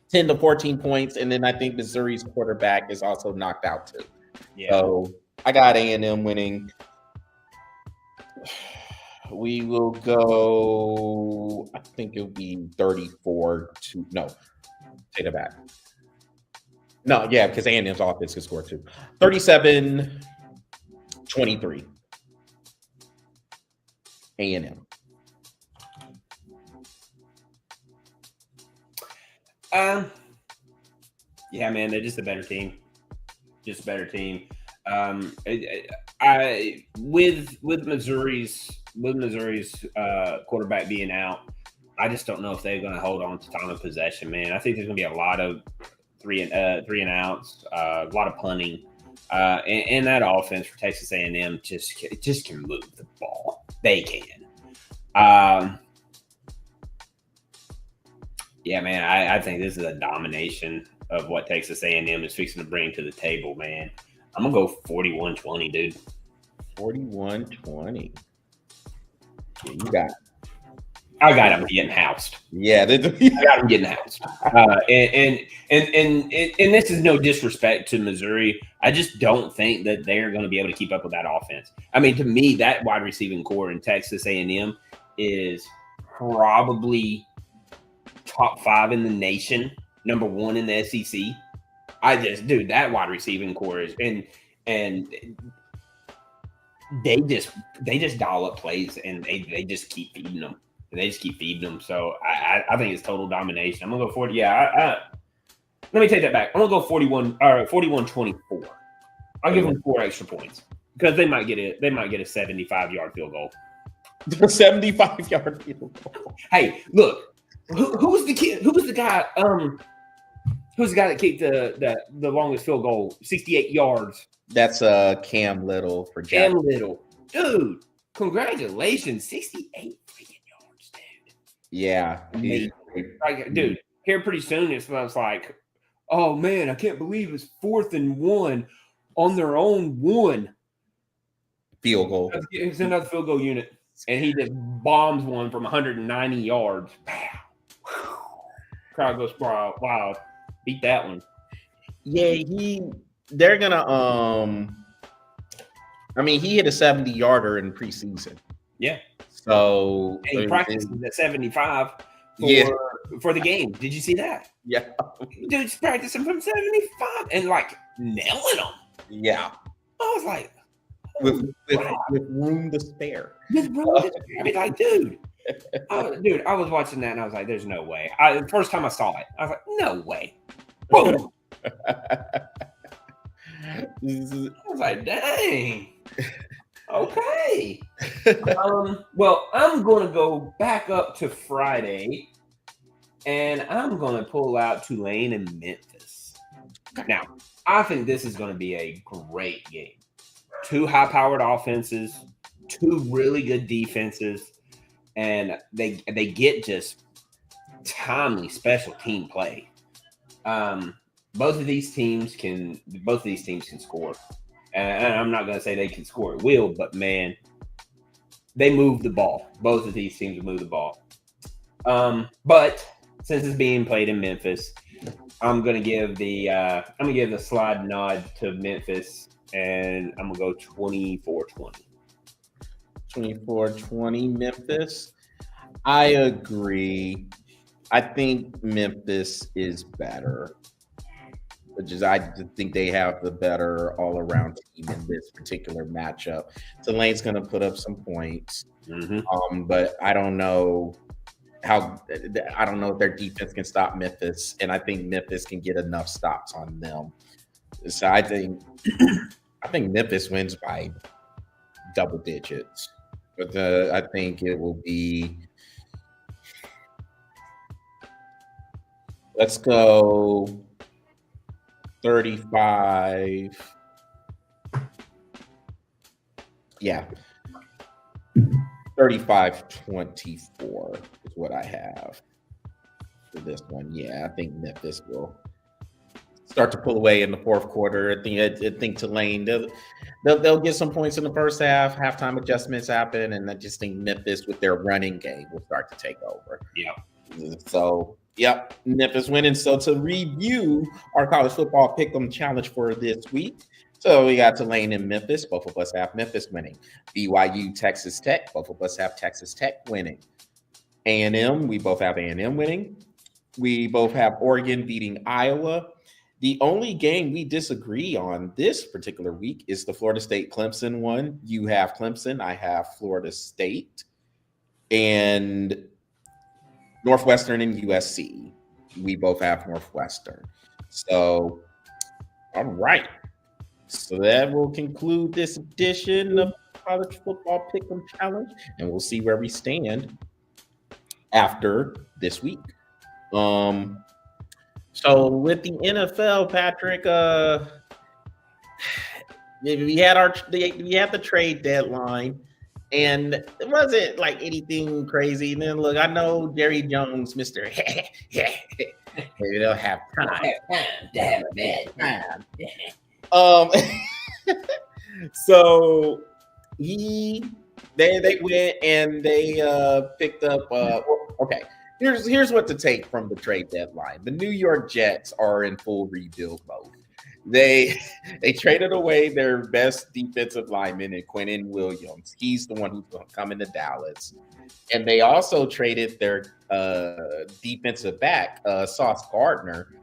Speaker 2: 10 to 14 points, and then I think Missouri's quarterback is also knocked out too. Yeah. So I got A&M winning. We will go, I think it'll be 34 to, no, take it back. No, yeah, because A&M's offense can score too. 37-23. A&M.
Speaker 1: Yeah, man, they're just a better team. Just a better team. With Missouri's quarterback being out, I just don't know if they're going to hold on to time of possession, man. I think there's going to be a lot of three and outs, a lot of punting, and that offense for Texas A&M just can move the ball. They can. Yeah, man, I think this is a domination of what Texas A&M is fixing to bring to the table, man. I'm going to go 41-20, dude.
Speaker 2: 41-20. Yeah, you got it.
Speaker 1: I got him getting housed.
Speaker 2: Yeah,
Speaker 1: I got him getting housed. And this is no disrespect to Missouri. I just don't think that they're going to be able to keep up with that offense. I mean, to me, that wide receiving core in Texas A&M is probably top 5 in the nation, number 1 in the SEC. That wide receiving core is and they just dial up plays and they just keep feeding them. So I think it's total domination. I'm gonna go 40. Yeah, let me take that back. I'm gonna go 41-24. I'll give them 4 extra points because they might get a 75-yard field goal.
Speaker 2: 75-yard field goal.
Speaker 1: Hey, look, who was the kid? Who was the guy? Who's the guy that kicked the longest field goal, 68 yards?
Speaker 2: That's Cam Little for Jack.
Speaker 1: Cam Little, dude. Congratulations, 68 freaking yards, dude.
Speaker 2: Yeah,
Speaker 1: dude. Here pretty soon, it smells like, oh man, I can't believe it's 4th and 1 on their own 1
Speaker 2: field goal.
Speaker 1: It's another field goal unit, and he just bombs one from 190 yards. Crowd goes wild. Beat that one.
Speaker 2: Yeah, they're gonna I mean, he hit a 70-yarder in preseason.
Speaker 1: Yeah.
Speaker 2: So
Speaker 1: and he practiced at 75 for the game. Did you see that?
Speaker 2: Yeah.
Speaker 1: Dude's practicing from 75 and like nailing them.
Speaker 2: Yeah.
Speaker 1: I was like,
Speaker 2: with room to spare.
Speaker 1: With room to spare. I mean, like, dude, Dude, I was watching that and I was like, "There's no way." The first time I saw it, I was like, "No way!" Boom! I was like, "Dang." Okay. Well, I'm going to go back up to Friday, and I'm going to pull out Tulane and Memphis. Now, I think this is going to be a great game. Two high-powered offenses, two really good defenses, and they get just timely special team play. Both of these teams can score, and I'm not going to say they can score at will, but man, they move the ball. Both of these teams move the ball. But since it's being played in Memphis, I'm gonna give the slide nod to Memphis, and I'm gonna go 24-20.
Speaker 2: 24-20 Memphis. I agree. I think Memphis is better. I think they have the better all-around team in this particular matchup. Tulane's going to put up some points, but I don't know if their defense can stop Memphis, and I think Memphis can get enough stops on them. So I think Memphis wins by double digits, but I think it will be. Let's go 35. Yeah. 35-24 is what I have for this one. Yeah, I think Memphis will start to pull away in the fourth quarter. I think Tulane they'll get some points in the first half. Halftime adjustments happen, and I just think Memphis with their running game will start to take over.
Speaker 1: Yeah.
Speaker 2: So, yep, Memphis winning. So to review our college football pick'em challenge for this week. So we got Tulane and Memphis. Both of us have Memphis winning. BYU, Texas Tech. Both of us have Texas Tech winning. A&M, we both have A&M winning. We both have Oregon beating Iowa. The only game we disagree on this particular week is the Florida State-Clemson one. You have Clemson. I have Florida State. And Northwestern and USC. We both have Northwestern. So, all right. So that will conclude this edition of College Football Pick'em Challenge, and we'll see where we stand after this week. So with the NFL, Patrick, we had the trade deadline, and it wasn't like anything crazy. And then look, I know Jerry Jones, Mr. Maybe they'll have time. Damn it, man. So they went and they picked up. Okay, here's what to take from the trade deadline. The New York Jets are in full rebuild mode. They traded away their best defensive lineman in Quentin Williams. He's the one who's coming to Dallas. And they also traded their defensive back, Sauce Gardner,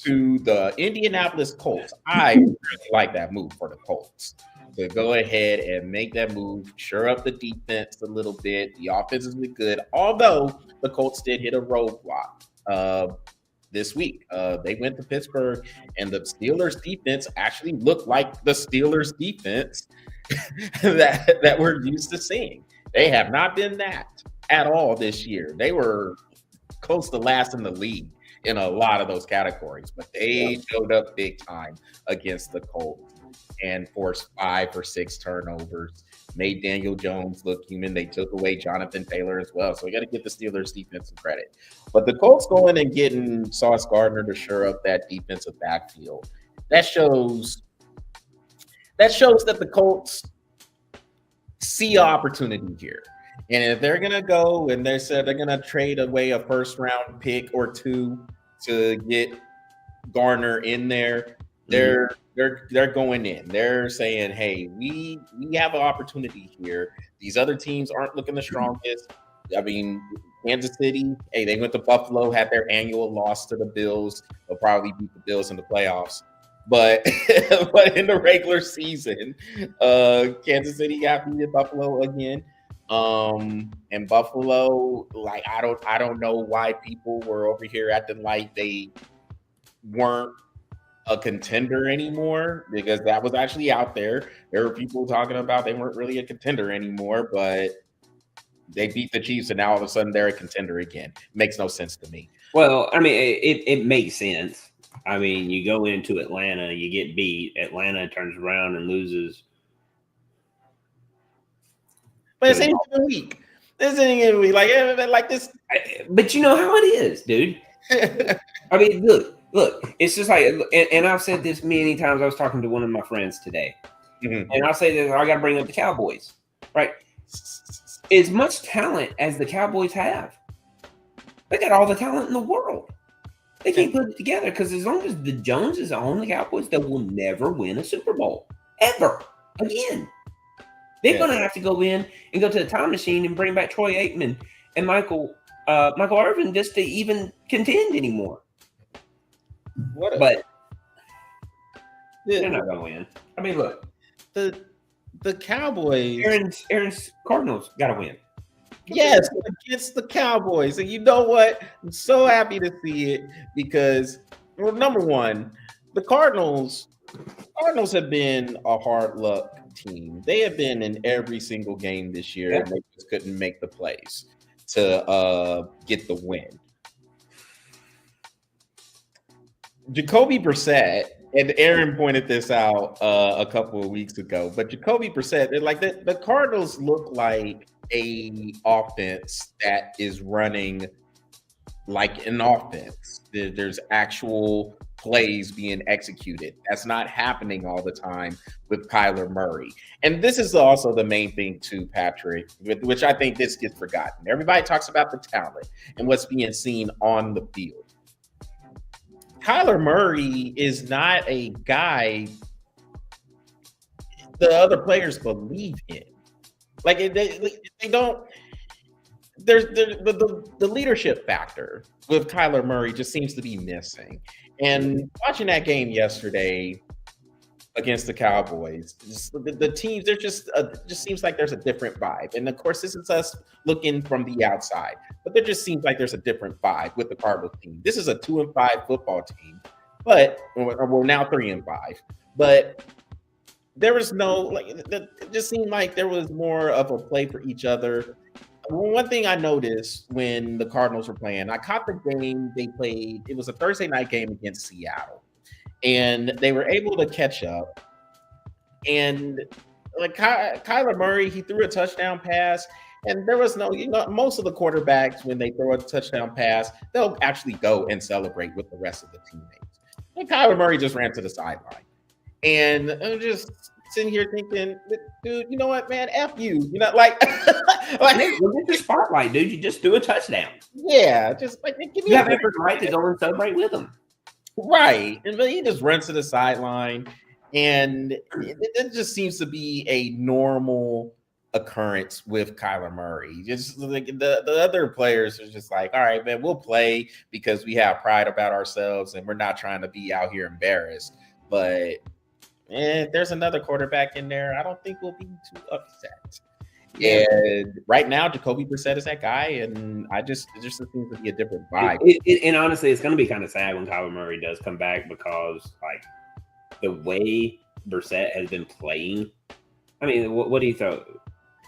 Speaker 2: to the Indianapolis Colts. I really like that move for the Colts. To go ahead and make that move, shore up the defense a little bit. The offense is good, although the Colts did hit a roadblock this week. They went to Pittsburgh, and the Steelers defense actually looked like the Steelers defense that we're used to seeing. They have not been that at all this year. They were close to last in the league in a lot of those categories, but they showed up big time against the Colts and forced 5 or 6 turnovers, made Daniel Jones look human. They took away Jonathan Taylor as well. So we got to give the Steelers defense some credit. But the Colts going and getting Sauce Gardner to shore up that defensive backfield, that shows that the Colts see opportunity here. And if they're going to go and they said they're going to trade away a first round pick or two to get Garner in there, they're going in. They're saying, hey, we have an opportunity here. These other teams aren't looking the strongest. I mean, Kansas City, hey, they went to Buffalo, had their annual loss to the Bills. They'll probably beat the Bills in the playoffs. But in the regular season, Kansas City got beat at Buffalo again. And Buffalo, like I don't know why people were over here acting like they weren't a contender anymore, because that was actually out there. There were people talking about they weren't really a contender anymore, but they beat the Chiefs and now all of a sudden they're a contender again. Makes no sense to me.
Speaker 1: Well, I mean, it makes sense. I mean, you go into Atlanta, you get beat. Atlanta turns around and loses.
Speaker 2: But it's any given week. This ain't given week. Like this.
Speaker 1: But you know how it is, dude. I mean, look. It's just like, and I've said this many times. I was talking to one of my friends today, and I'll say that I got to bring up the Cowboys, right? As much talent as the Cowboys have, they got all the talent in the world. They can't put it together because as long as the Joneses own the Cowboys, they will never win a Super Bowl ever again. They're going to have to go in and go to the time machine and bring back Troy Aikman and Michael Irvin just to even contend anymore. But they're not going to win. I mean, look,
Speaker 2: the Cowboys.
Speaker 1: Aaron's Cardinals got to win.
Speaker 2: Yes, against the Cowboys. And you know what? I'm so happy to see it because, well, number one, the Cardinals have been a hard luck team. They have been in every single game this year, and they just couldn't make the plays to get the win. Jacoby Brissett, and Aaron pointed this out a couple of weeks ago, but Jacoby Brissett, like the Cardinals look like a offense that is running like an offense. There's actual plays being executed. That's not happening all the time with Kyler Murray. And this is also the main thing too, Patrick, which I think this gets forgotten. Everybody talks about the talent and what's being seen on the field. Kyler Murray is not a guy the other players believe in. Like they don't. There's the leadership factor with Kyler Murray just seems to be missing. And watching that game yesterday against the Cowboys, the teams, there just seems like there's a different vibe. And of course, this is us looking from the outside, but there just seems like there's a different vibe with the Cardinals team. This is a 2-5 football team, but we're now 3-5. But there was no it just seemed like there was more of a play for each other. One thing I noticed when the Cardinals were playing, I caught the game they played. It was a Thursday night game against Seattle, and they were able to catch up. And like Kyler Murray, he threw a touchdown pass, and there was no, most of the quarterbacks, when they throw a touchdown pass, they'll actually go and celebrate with the rest of the teammates. And Kyler Murray just ran to the sideline. And I'm just sitting here thinking, dude, you know what, man? F you. Like
Speaker 1: get the spotlight, dude. You just do a touchdown.
Speaker 2: Yeah, just like give me
Speaker 1: you have every right to go and celebrate with him.
Speaker 2: Right. And he just runs to the sideline. And it just seems to be a normal occurrence with Kyler Murray. Just like the other players are just like, all right, man, we'll play because we have pride about ourselves and we're not trying to be out here embarrassed. But there's another quarterback in there, I don't think we'll be too upset. And right now, Jacoby Brissett is that guy, and it just seems to be a different vibe.
Speaker 1: And honestly, it's going to be kind of sad when Kyler Murray does come back because, like, the way Brissett has been playing. I mean, what do you throw?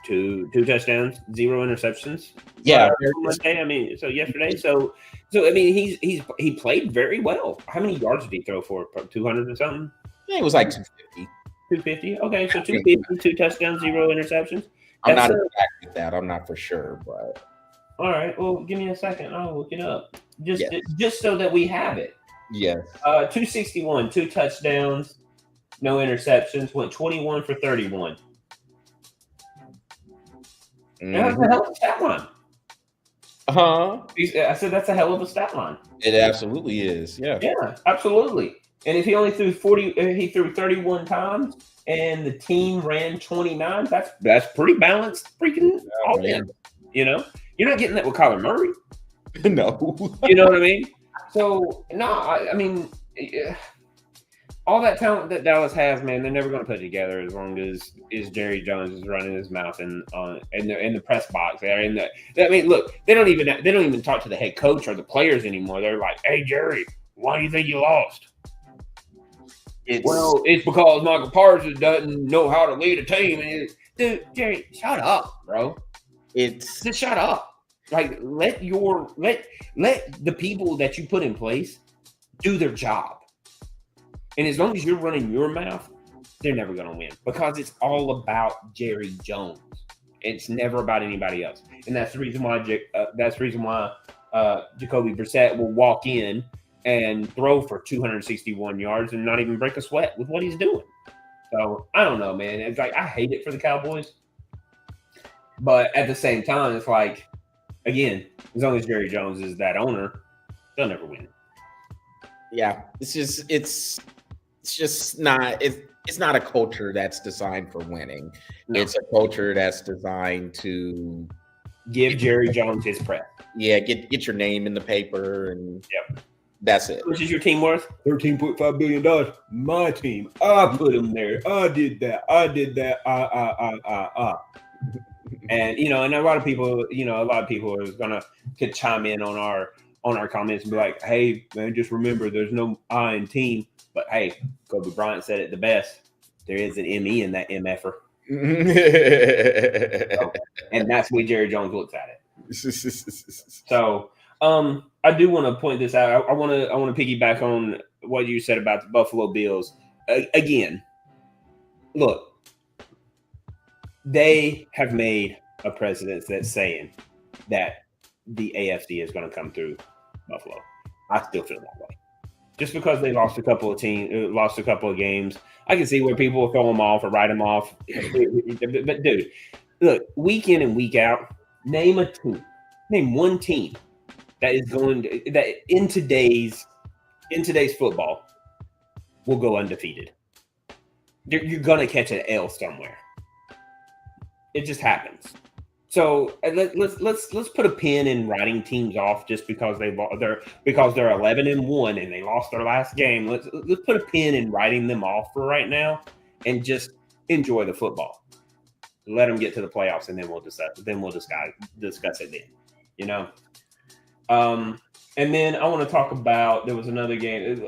Speaker 1: Two touchdowns, 0 interceptions.
Speaker 2: Yeah,
Speaker 1: Monday. I mean, so yesterday. So I mean, he played very well. How many yards did he throw for? 200 or something.
Speaker 2: I think it was like 250.
Speaker 1: 250. Okay, so 250, 2 touchdowns, 0 interceptions.
Speaker 2: I'm not exactly that. I'm not for sure, but
Speaker 1: all right. Well, give me a second. I'll look it up. Just so that we have it.
Speaker 2: Yes.
Speaker 1: 261, 2 touchdowns, no interceptions. Went 21 for 31. That's a hell of a stat line. I said that's a hell of a stat line.
Speaker 2: It absolutely is. Yeah.
Speaker 1: Yeah, absolutely. And if he only threw 31 times, and the team ran 29, that's pretty balanced. Freaking offense. You're not getting that with Kyler Murray.
Speaker 2: No.
Speaker 1: You know what I mean? So no, I mean, all that talent that Dallas has, man, they're never going to put it together as long as Jerry Jones is running his mouth in the press box there. I mean, look, they don't even talk to the head coach or the players anymore. They're like, "Hey, Jerry, why do you think you lost?" It's because Michael Parsons doesn't know how to lead a team. And dude, Jerry, shut up, bro. Just shut up. Like, let the people that you put in place do their job. And as long as you're running your mouth, they're never going to win because it's all about Jerry Jones. It's never about anybody else. And that's the reason why Jacoby Brissett will walk in and throw for 261 yards and not even break a sweat with what he's doing. So I don't know, man. It's like I hate it for the Cowboys, but at the same time, it's like, again, as long as Jerry Jones is that owner, they'll never win.
Speaker 2: Yeah, it's not a culture that's designed for winning. No. It's a culture that's designed to
Speaker 1: give Jerry Jones his prep.
Speaker 2: Yeah, get your name in the paper, and that's it.
Speaker 1: How much is your team worth? $13.5 billion. My team. I put them there. I did that. And and a lot of people are could chime in on our comments and be like, "Hey, man, just remember, there's no I in team." But hey, Kobe Bryant said it the best. There is an ME in that MFer. And that's the way Jerry Jones looks at it. So I do want to point this out. I want to piggyback on what you said about the Buffalo Bills. Again, look, they have made a precedent that's saying that the AFC is going to come through Buffalo. I still feel that way. Just because they lost a couple of games, I can see where people will throw them off or write them off. But dude, look, week in and week out, name one team that is in today's football will go undefeated. You're gonna catch an L somewhere. It just happens. So let's put a pin in writing teams off just because they're 11-1 and they lost their last game. Let's put a pin in writing them off for right now and just enjoy the football. Let them get to the playoffs and then we'll discuss it then. And then I want to talk about there was another game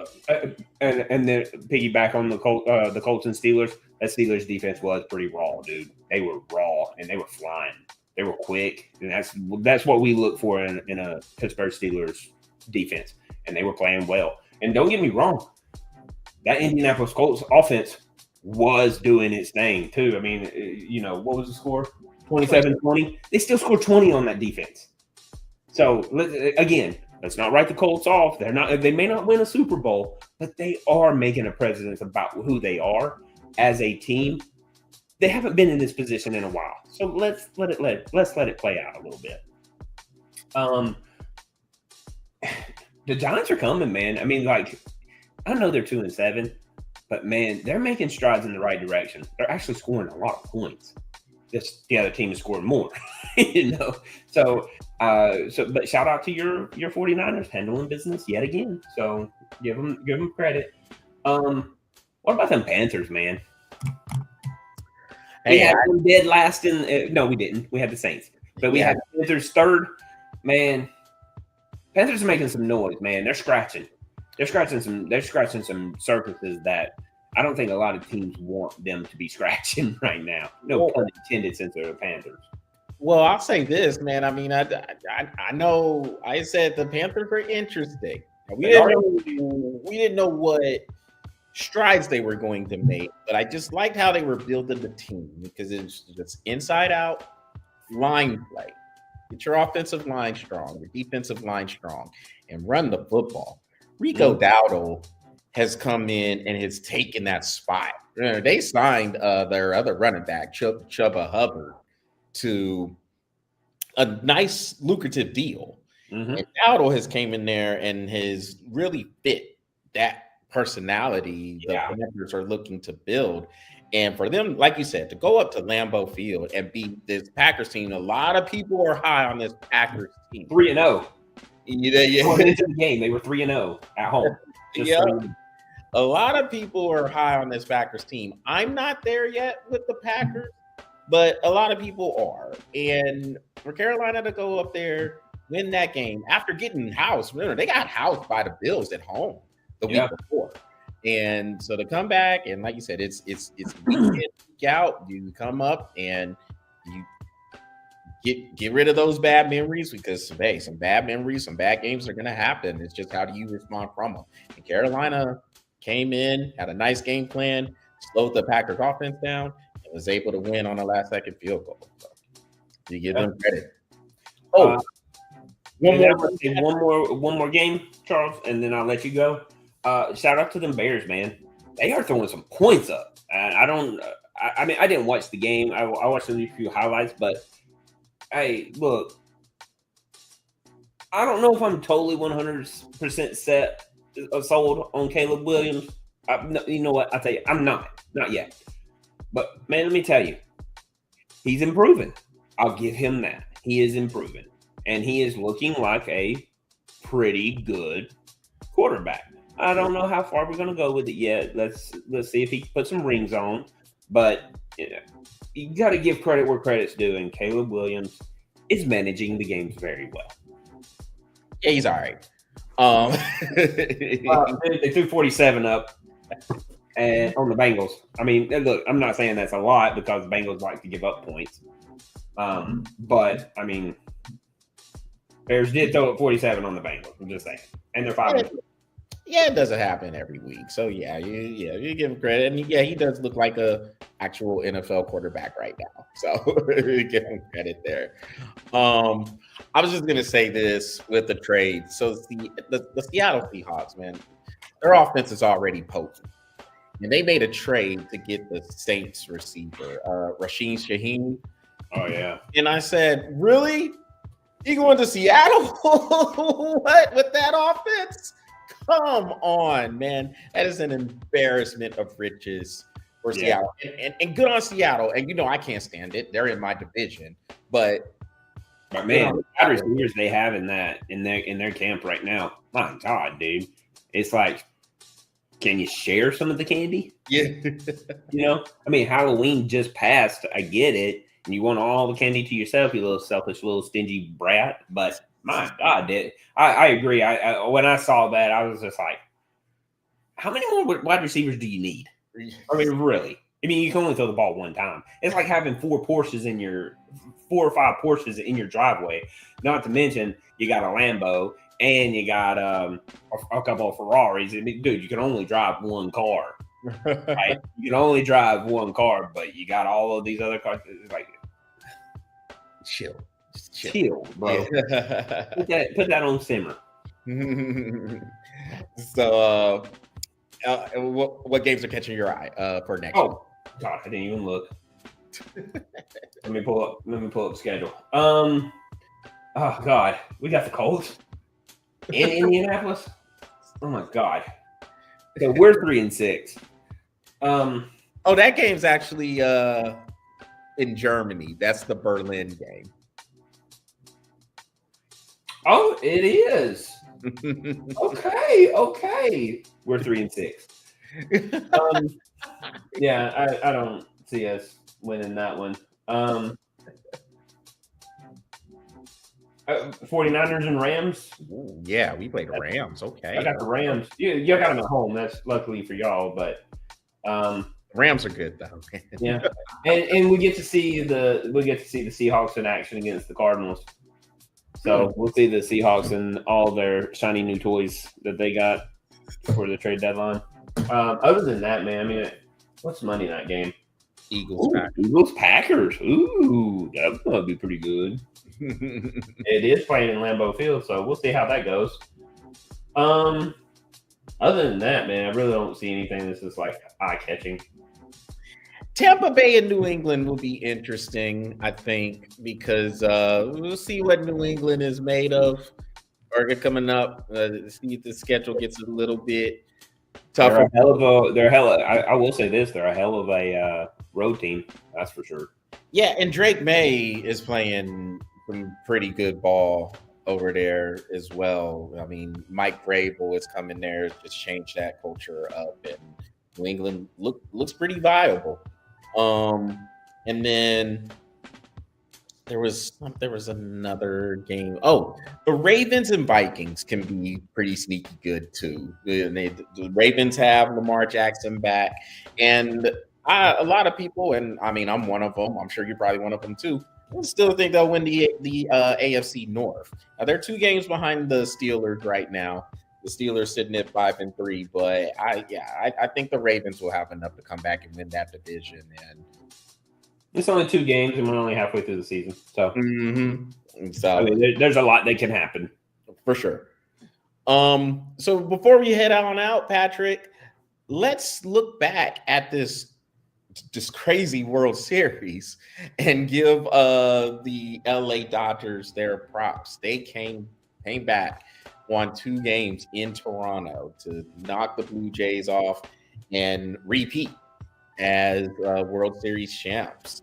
Speaker 1: and then piggyback on the Colts and Steelers. That Steelers defense was pretty raw, dude. They were raw and they were flying. They were quick, and that's what we look for in a Pittsburgh Steelers defense, and they were playing well. And don't get me wrong, that Indianapolis Colts offense was doing its thing too. I mean, what was the score? 27-20. They still scored 20 on that defense. So let's not write the Colts off. They may not win a Super Bowl, but they are making a precedent about who they are as a team. They haven't been in this position in a while, so let's let it play out a little bit. The Giants are coming, man. I mean, like, I know they're 2-7, but man, they're making strides in the right direction. They're actually scoring a lot of points. Just the other team is scoring more, So, but shout out to your 49ers handling business yet again. So give them credit. What about them Panthers, man? We had them dead last no, we didn't. We had the Saints, but we had the Panthers third. Man, Panthers are making some noise, man. They're scratching some surfaces that I don't think a lot of teams want them to be scratching right now. No pun intended, since they're the Panthers.
Speaker 2: Well, I'll say this, man. I mean, I know I said the Panthers are interesting. We didn't know what strides they were going to make, but I just liked how they were building the team because it's just inside out line play. Get your offensive line strong, your defensive line strong, and run the football. Rico Dowdle has come in and has taken that spot. They signed their other running back, Chuba Hubbard, to a nice lucrative deal. Mm-hmm. And Dowdle has came in there and has really fit that personality the Panthers are looking to build. And for them, like you said, to go up to Lambeau Field and beat this Packers team, a lot of people are high on this Packers team.
Speaker 1: 3-0.
Speaker 2: Yeah.
Speaker 1: Going into the game, they were 3-0 at home.
Speaker 2: A lot of people are high on this Packers team. I'm not there yet with the Packers, but a lot of people are. And for Carolina to go up there, win that game after getting housed, remember, they got housed by the Bills at home the week before. And so to come back, and like you said, it's week in, week out. You come up and you get rid of those bad memories, because hey, some bad memories, some bad games are going to happen. It's just how do you respond from them? And Carolina came in, had a nice game plan, slowed the Packers offense down, and was able to win on a last-second field goal. So you give them credit.
Speaker 1: One more game, Charles, and then I'll let you go. Shout out to them Bears, man. They are throwing some points up. I mean, I didn't watch the game. I watched a few highlights, but hey, look, I don't know if I'm totally 100% sold on Caleb Williams. You know what? I'll tell you, I'm not yet. But man, let me tell you, he's improving. I'll give him that. He is improving, and he is looking like a pretty good quarterback. I don't know how far we're going to go with it yet. Let's see if he can put some rings on. But you got to give credit where credit's due, and Caleb Williams is managing the games very well.
Speaker 2: Yeah, he's all right.
Speaker 1: They threw 47 up and on the Bengals. I mean, look, I'm not saying that's a lot because the Bengals like to give up points. But I mean, Bears did throw up 47 on the Bengals. I'm just saying, and they're 5.
Speaker 2: Yeah, it doesn't happen every week. So you give him credit, and he does look like a actual NFL quarterback right now. So give him credit there. I was just gonna say this with the trade. So the Seattle Seahawks, man, their offense is already potent, and they made a trade to get the Saints receiver, Rasheen Shaheed.
Speaker 1: Oh yeah,
Speaker 2: and I said, really? You going to Seattle? What with that offense? Come on, man. That is an embarrassment of riches for Seattle. And good on Seattle. And, I can't stand it. They're in my division. But
Speaker 1: man, the wide receivers they have in their camp right now, my God, dude. It's like, can you share some of the candy?
Speaker 2: Yeah.
Speaker 1: I mean, Halloween just passed. I get it. And you want all the candy to yourself, you little selfish, little stingy brat. But my God, I agree. When I saw that, I was just like, how many more wide receivers do you need? I mean, really? I mean, you can only throw the ball one time. It's like having 4 or 5 Porsches in your driveway. Not to mention, you got a Lambo and you got a couple of Ferraris. I mean, dude, you can only drive one car. Right? You can only drive one car, but you got all of these other cars. It's like, chill, bro. Put that on simmer.
Speaker 2: So, what games are catching your eye for next?
Speaker 1: Oh God, I didn't even look. Let me pull up the schedule. Oh God, we got the Colts in Indianapolis. Oh my God. So we're 3-6.
Speaker 2: That game's actually in Germany. That's the Berlin game.
Speaker 1: Oh, it is. Okay. We're 3-6. Yeah, I don't see us winning that one. 49ers and Rams.
Speaker 2: Ooh, yeah, we played the Rams. Okay.
Speaker 1: I got the Rams. You got them at home. That's luckily for y'all, but
Speaker 2: Rams are good though.
Speaker 1: Yeah. And we get to see the Seahawks in action against the Cardinals. So we'll see the Seahawks and all their shiny new toys that they got for the trade deadline. Other than that, man, I mean, what's Monday night game?
Speaker 2: Eagles
Speaker 1: Packers. Ooh, that's gonna be pretty good. It is playing in Lambeau Field, so we'll see how that goes. Other than that, man, I really don't see anything that's just like eye-catching.
Speaker 2: Tampa Bay and New England will be interesting, I think, because we'll see what New England is made of. Or coming up, see if the schedule gets a little bit tougher.
Speaker 1: I will say this: they're a hell of a road team, that's for sure.
Speaker 2: Yeah, and Drake May is playing some pretty good ball. over there as well. I mean, Mike Vrabel is coming there, just change that culture up, and New England looks pretty viable. And then there was another game. Oh, the Ravens and Vikings can be pretty sneaky good too. The Ravens have Lamar Jackson back, and a lot of people, and I mean, I'm one of them. I'm sure you're probably one of them too. I still think they'll win the AFC North. Now, they're 2 games behind the Steelers right now. The Steelers sitting at 5-3, but I think the Ravens will have enough to come back and win that division. And
Speaker 1: it's only 2 games, and we're only halfway through the season. So,
Speaker 2: so
Speaker 1: I mean, there's a lot that can happen
Speaker 2: for sure. So before we head on out, Patrick, let's look back at this crazy World Series and give the LA Dodgers their props. They came back, won 2 games in Toronto to knock the Blue Jays off and repeat as World Series champs.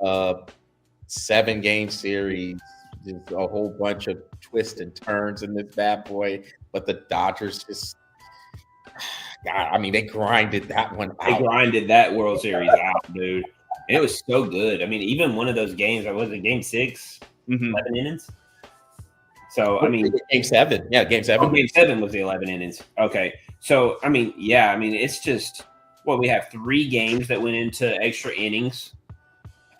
Speaker 2: 7-game series, just a whole bunch of twists and turns in this bad boy, but the Dodgers just, God, I mean, they grinded that one out.
Speaker 1: They grinded that World Series out, dude. And it was so good. I mean, even one of those games, was it game 6, 11 innings? So, I mean,
Speaker 2: game 7. Yeah, game 7.
Speaker 1: Oh, game 7 was the 11 innings. Okay. So, I mean, it's just, we have 3 games that went into extra innings.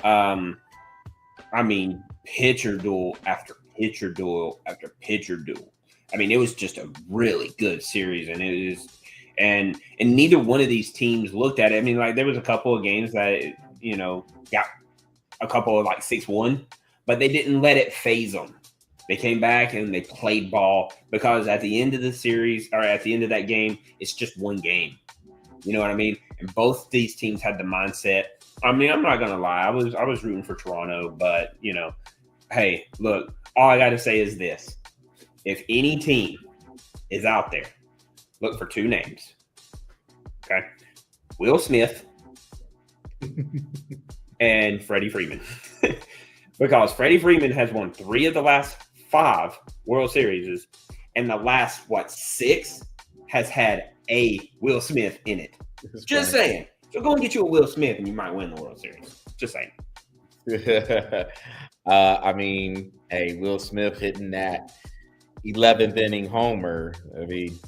Speaker 1: I mean, pitcher duel after pitcher duel after pitcher duel. I mean, it was just a really good series, and it is, and neither one of these teams looked at it. I mean, like, there was a couple of games that, got a couple of like 6-1, but they didn't let it phase them. They came back and they played ball, because at the end of the series, or at the end of that game, it's just 1 game. You know what I mean? And both these teams had the mindset. I mean, I'm not gonna lie, I was rooting for Toronto, but hey, look, all I gotta say is this: if any team is out there, look for 2 names. Okay, Will Smith and Freddie Freeman, because Freddie Freeman has won 3 of the last 5 World Series, and the last 6 has had a Will Smith in it. Just saying. So go and get you a Will Smith, and you might win the World Series. Just saying.
Speaker 2: I mean, hey, Will Smith hitting that 11th inning homer. I mean,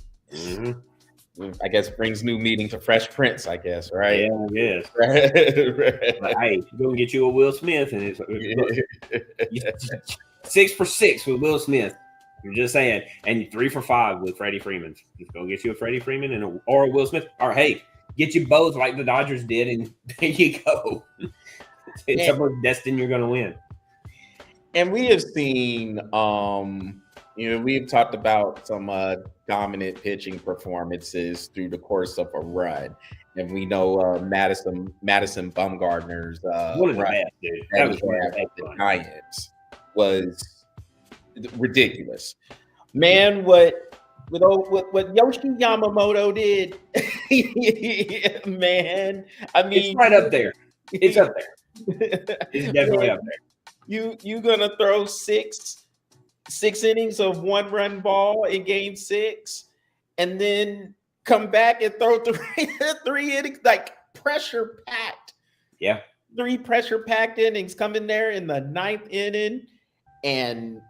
Speaker 2: I guess brings new meaning to Fresh Prince, I guess, right?
Speaker 1: Yeah, I guess. Right. But, hey, go and get you a Will Smith, and it's 6 for 6 with Will Smith. I'm just saying. And 3 for 5 with Freddie Freeman. Just go get you a Freddie Freeman or a Will Smith. Or, hey, get you both like the Dodgers did, and there you go. It's almost destined you're going to win.
Speaker 2: And we have seen, we've talked about some dominant pitching performances through the course of a run. And we know Madison Bumgarner's
Speaker 1: one of the best, dude. That was
Speaker 2: the Giants was ridiculous. Man, what Yoshi Yamamoto did, man. I mean,
Speaker 1: it's right up there. It's up there. It's definitely up there.
Speaker 2: You gonna throw six innings of 1-run ball in game 6, and then come back and throw 3 innings, like pressure packed.
Speaker 1: Yeah,
Speaker 2: 3 pressure packed innings, come in there in the 9th inning and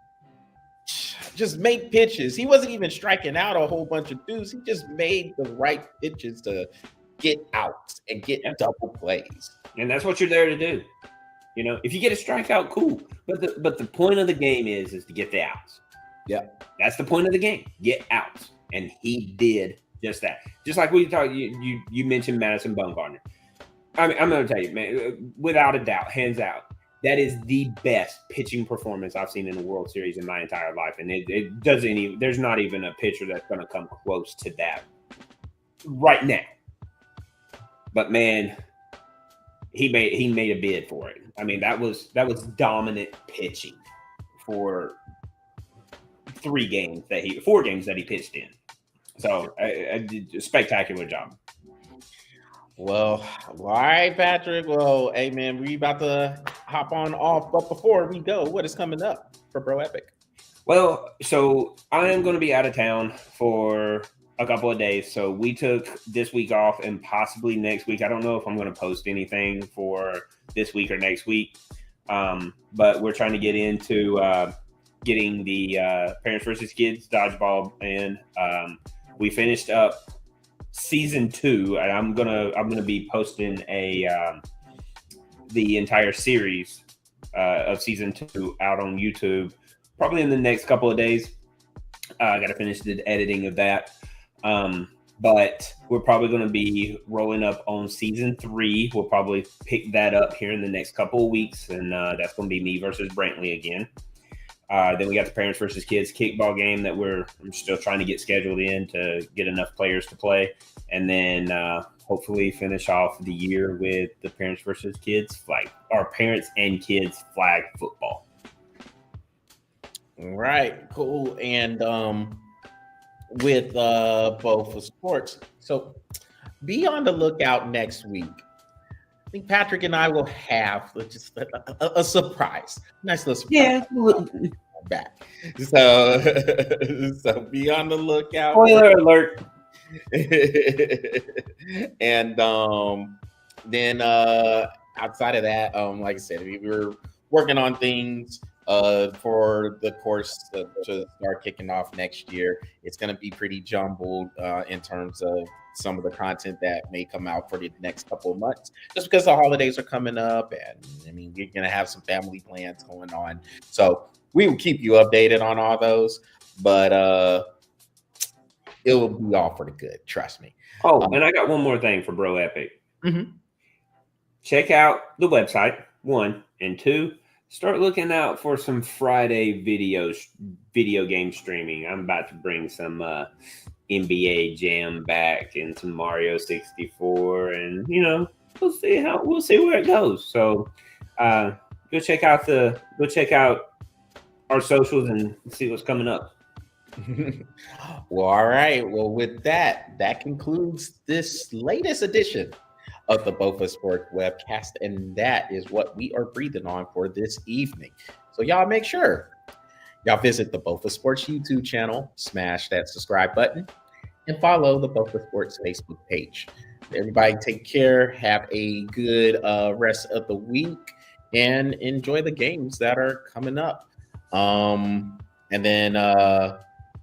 Speaker 2: just make pitches. He wasn't even striking out a whole bunch of dudes. He just made the right pitches to get outs and get double plays.
Speaker 1: And that's what you're there to do. If you get a strikeout, cool. But the point of the game is to get the outs.
Speaker 2: Yeah,
Speaker 1: that's the point of the game. Get outs, and he did just that. Just like we talked, you mentioned Madison Bumgarner. I mean, I'm going to tell you, man, without a doubt, hands out, that is the best pitching performance I've seen in the World Series in my entire life. And it doesn't even, there's not even a pitcher that's going to come close to that right now. But man, he made a bid for it. I mean, that was dominant pitching for 4 games that he pitched in. So a spectacular job.
Speaker 2: Well, all right, Patrick. Well, hey, man, we about to hop on off. But before we go, what is coming up for Bro Epic?
Speaker 1: Well, so I am going to be out of town for a couple of days. So we took this week off and possibly next week. I don't know if I'm going to post anything for this week or next week. But we're trying to get into getting the Parents versus Kids dodgeball in. We finished up season 2, and I'm gonna be posting the entire series of season 2 out on YouTube probably in the next couple of days. I got to finish the editing of that. But we're probably going to be rolling up on season 3. We'll probably pick that up here in the next couple of weeks, and that's going to be me versus Brantley again. Then we got the Parents versus Kids kickball game that I'm still trying to get scheduled in to get enough players to play, and then hopefully finish off the year with the Parents versus Kids flag, or Parents and Kids flag football.
Speaker 2: All right, cool. And with both the sports, so be on the lookout next week. I think Patrick and I will have just a surprise, nice little surprise.
Speaker 1: Yeah,
Speaker 2: back. So be on the lookout.
Speaker 1: Spoiler alert.
Speaker 2: And then outside of that, like I said, we were working on things for the course to start kicking off next year. It's going to be pretty jumbled in terms of some of the content that may come out for the next couple of months, just because the holidays are coming up, and I mean we're going to have some family plans going on. So we will keep you updated on all those, but it will be all for the good. Trust me.
Speaker 1: Oh, and I got one more thing for Bro Epic.
Speaker 2: Mm-hmm.
Speaker 1: Check out the website, 1, and 2. Start looking out for some Friday video game streaming. I'm about to bring some NBA Jam back and some Mario 64, and we'll see where it goes. So go check out our socials and see what's coming up.
Speaker 2: Well, all right. Well, with that concludes this latest edition of the Bofa Sports webcast, and that is what we are breathing on for this evening. So y'all make sure y'all visit the Bofa Sports YouTube channel, smash that subscribe button, and follow the Bofa Sports Facebook page. Everybody take care, have a good rest of the week, and enjoy the games that are coming up. And then are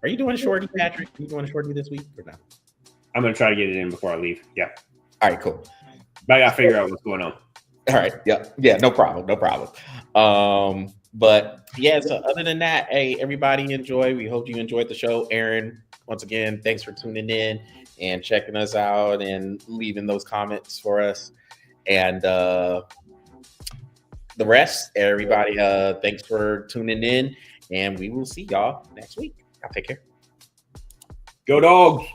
Speaker 2: you doing a shorty, Patrick? Are you doing a shorty this week or not?
Speaker 1: I'm going to try to get it in before I leave. Yeah.
Speaker 2: All right, cool.
Speaker 1: But I got to figure out what's going on.
Speaker 2: All right. Yeah. No problem. But yeah, so other than that, hey, everybody enjoy. We hope you enjoyed the show. Aaron, once again, thanks for tuning in and checking us out and leaving those comments for us. And the rest, everybody, thanks for tuning in. And we will see y'all next week. Y'all take care.
Speaker 1: Go Dogs.